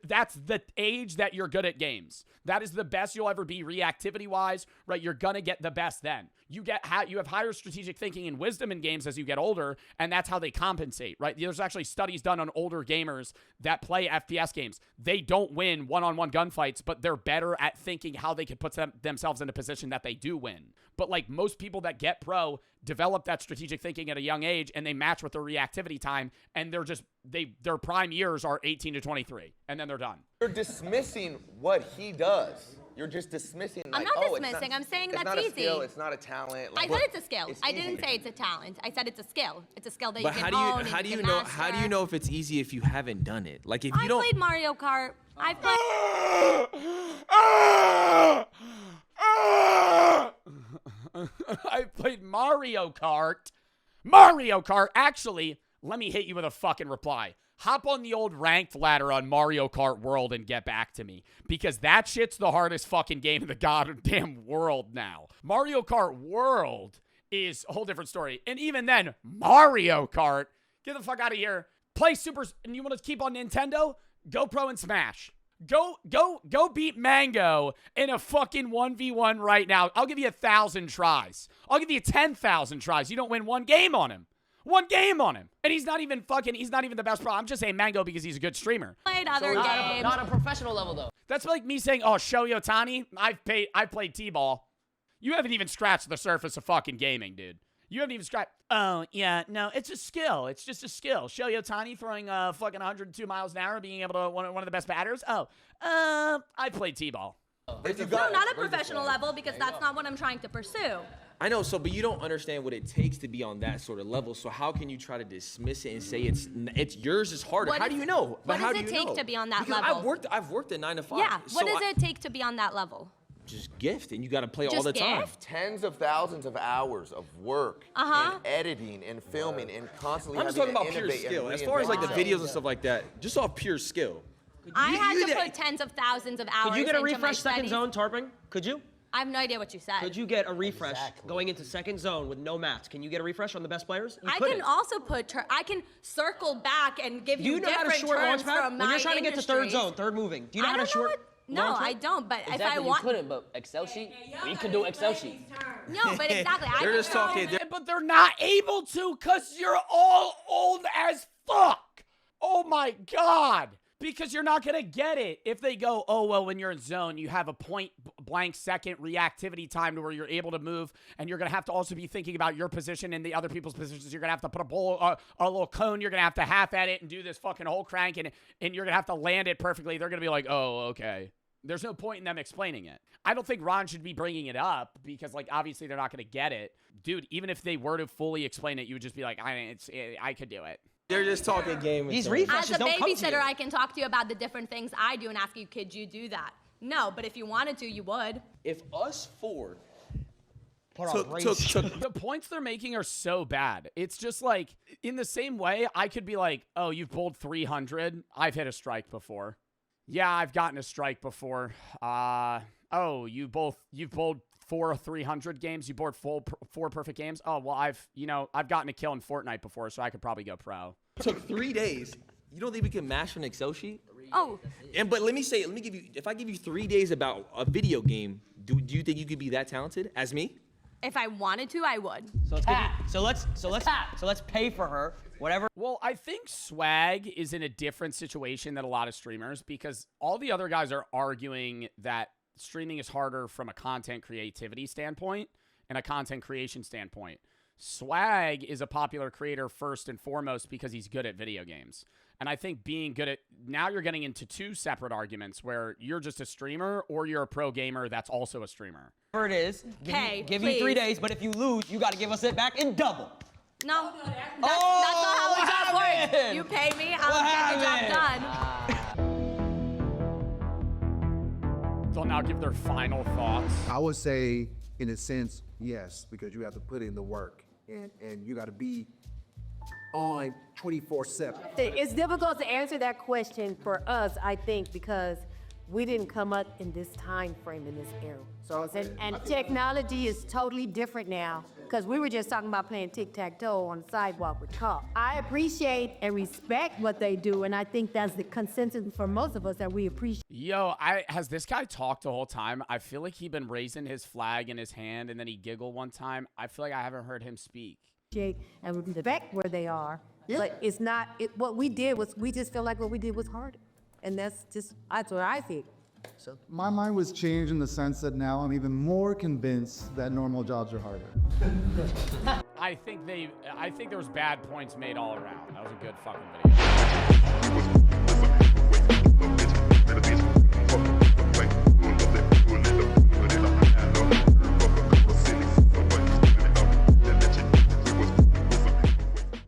that's the age that you're good at games. That is the best you'll ever be reactivity-wise, right? You're gonna get the best then. You have higher strategic thinking and wisdom in games as you get older, and that's how they compensate, right? There's actually studies done on older gamers that play FPS games. They don't win one-on-one gunfights, but they're better at thinking how they could put themselves in a position that they do win. But like most people that get pro develop that strategic thinking at a young age, and they match with their reactivity time, and they're just their prime years are 18 to 23, and then they're done. You're dismissing what he does. You're just dismissing. I'm Like, not oh, dismissing. I'm saying it's that's not easy. A skill, it's not a talent. I Like, said it's a skill. I didn't easy. say it's a talent. I said it's a skill. It's a skill that But you can how hone. do you and know? master. How do you know if it's easy if you haven't done it? Like if you I don't. played Mario Kart. I I played Mario Kart. Mario Kart. Actually, let me hit you with a fucking reply. Hop on the old ranked ladder on Mario Kart World and get back to me, because that shit's the hardest fucking game in the goddamn world now. Mario Kart World is a whole different story. And even then, Mario Kart, get the fuck out of here. Play Super, and you want to keep on Nintendo? Go Pro and Smash. Go beat Mango in a fucking 1v1 right now. I'll give you 1,000 tries. I'll give you 10,000 tries. You don't win one game on him. One game on him. And he's not even the best pro. I'm just saying Mango because he's a good streamer. played other games. Not a professional level, though. That's like me saying, oh, Shohei Ohtani, I've played T-ball. You haven't even scratched the surface of fucking gaming, dude. You haven't even scratched. Oh, yeah, no, it's a skill. It's just a skill. Shohei Ohtani throwing fucking 102 miles an hour, being able to one of the best batters. Oh, I played T-ball. No, not a professional level, because that's not what I'm trying to pursue. I know, but you don't understand what it takes to be on that sort of level. So how can you try to dismiss it and say it's yours is harder? How do you know? What does it take to be on that because level? I've worked at 9 to 5. Yeah. What does it take to be on that level? Just gift, and you got to play all Just the time. gift? Tens of thousands of hours of work and editing and filming and constantly I'm just having talking to about pure innovate and skill. As far as like the reinvent videos and stuff like that, just off pure skill. I had to put tens of thousands of hours Could you get a into my refresh second studies. zone, Tarping? Could you? I have no idea what you said. Could you get a refresh going into second zone with no mats? Can you get a refresh on the best players? You I couldn't. can also I can circle back and give Do you you know how to different short terms launch pad? from When you're my trying to get to third industries. zone, third moving. Do you know how to I don't know short? No, launch I it? don't. But if I Exactly, want, you couldn't, but Excel sheet, you can do Excel sheet. no, but exactly. I They're can just go- talking. But they're not able to because you're all old as fuck. Oh my God. Because you're not going to get it. If they go, oh, well, when you're in zone, you have a point blank second reactivity time to where you're able to move, and you're going to have to also be thinking about your position and the other people's positions. You're going to have to put a little cone. You're going to have to half at it and do this fucking whole crank, and you're going to have to land it perfectly. They're going to be like, oh, okay. There's no point in them explaining it. I don't think Ron should be bringing it up because, like, obviously they're not going to get it. Dude, even if they were to fully explain it, you would just be like, I could do it. They're just talking game. These As refreshes a don't come to babysitter, you. I can talk to you about the different things I do and ask you, could you do that? No, but if you wanted to, you would. If us four the points they're making are so bad. It's just like, in the same way, I could be like, oh, you've bowled 300. I've hit a strike before. Yeah, I've gotten a strike before. Oh, you've bowled 4 300 games. You bowled 4 perfect games. Oh, well, I've gotten a kill in Fortnite before, so I could probably go pro. took 3 days. You don't think we can master an Excel sheet? Oh. But let me give you, if I give you 3 days about a video game, do you think you could be that talented as me? If I wanted to, I would. So let's pay for her. Whatever. Well, I think Swag is in a different situation than a lot of streamers because all the other guys are arguing that streaming is harder from a content creativity standpoint and a content creation standpoint. Swag is a popular creator first and foremost because he's good at video games. And I think being good at, now you're getting into 2 separate arguments where you're just a streamer or you're a pro gamer that's also a streamer. Whatever it is, give you 3 days, but if you lose, you got to give us it back in double. No, that's not how the job works. You pay me, I'll get the job done. They'll now give their final thoughts. I would say, in a sense, yes, because you have to put in the work and you got to be on 24/7. It's difficult to answer that question for us, I think, because we didn't come up in this time frame, in this era. So, and technology is totally different now, because we were just talking about playing tic-tac-toe on the sidewalk with chalk. I appreciate and respect what they do, and I think that's the consensus for most of us that we appreciate. Yo, has this guy talked the whole time? I feel like he's been raising his flag in his hand, and then he giggled one time. I feel like I haven't heard him speak. And respect where they are, but it's not, what we did was, we just feel like what we did was harder. And that's what I think. So my mind was changed in the sense that now I'm even more convinced that normal jobs are harder. I think there was bad points made all around. That was a good fucking video.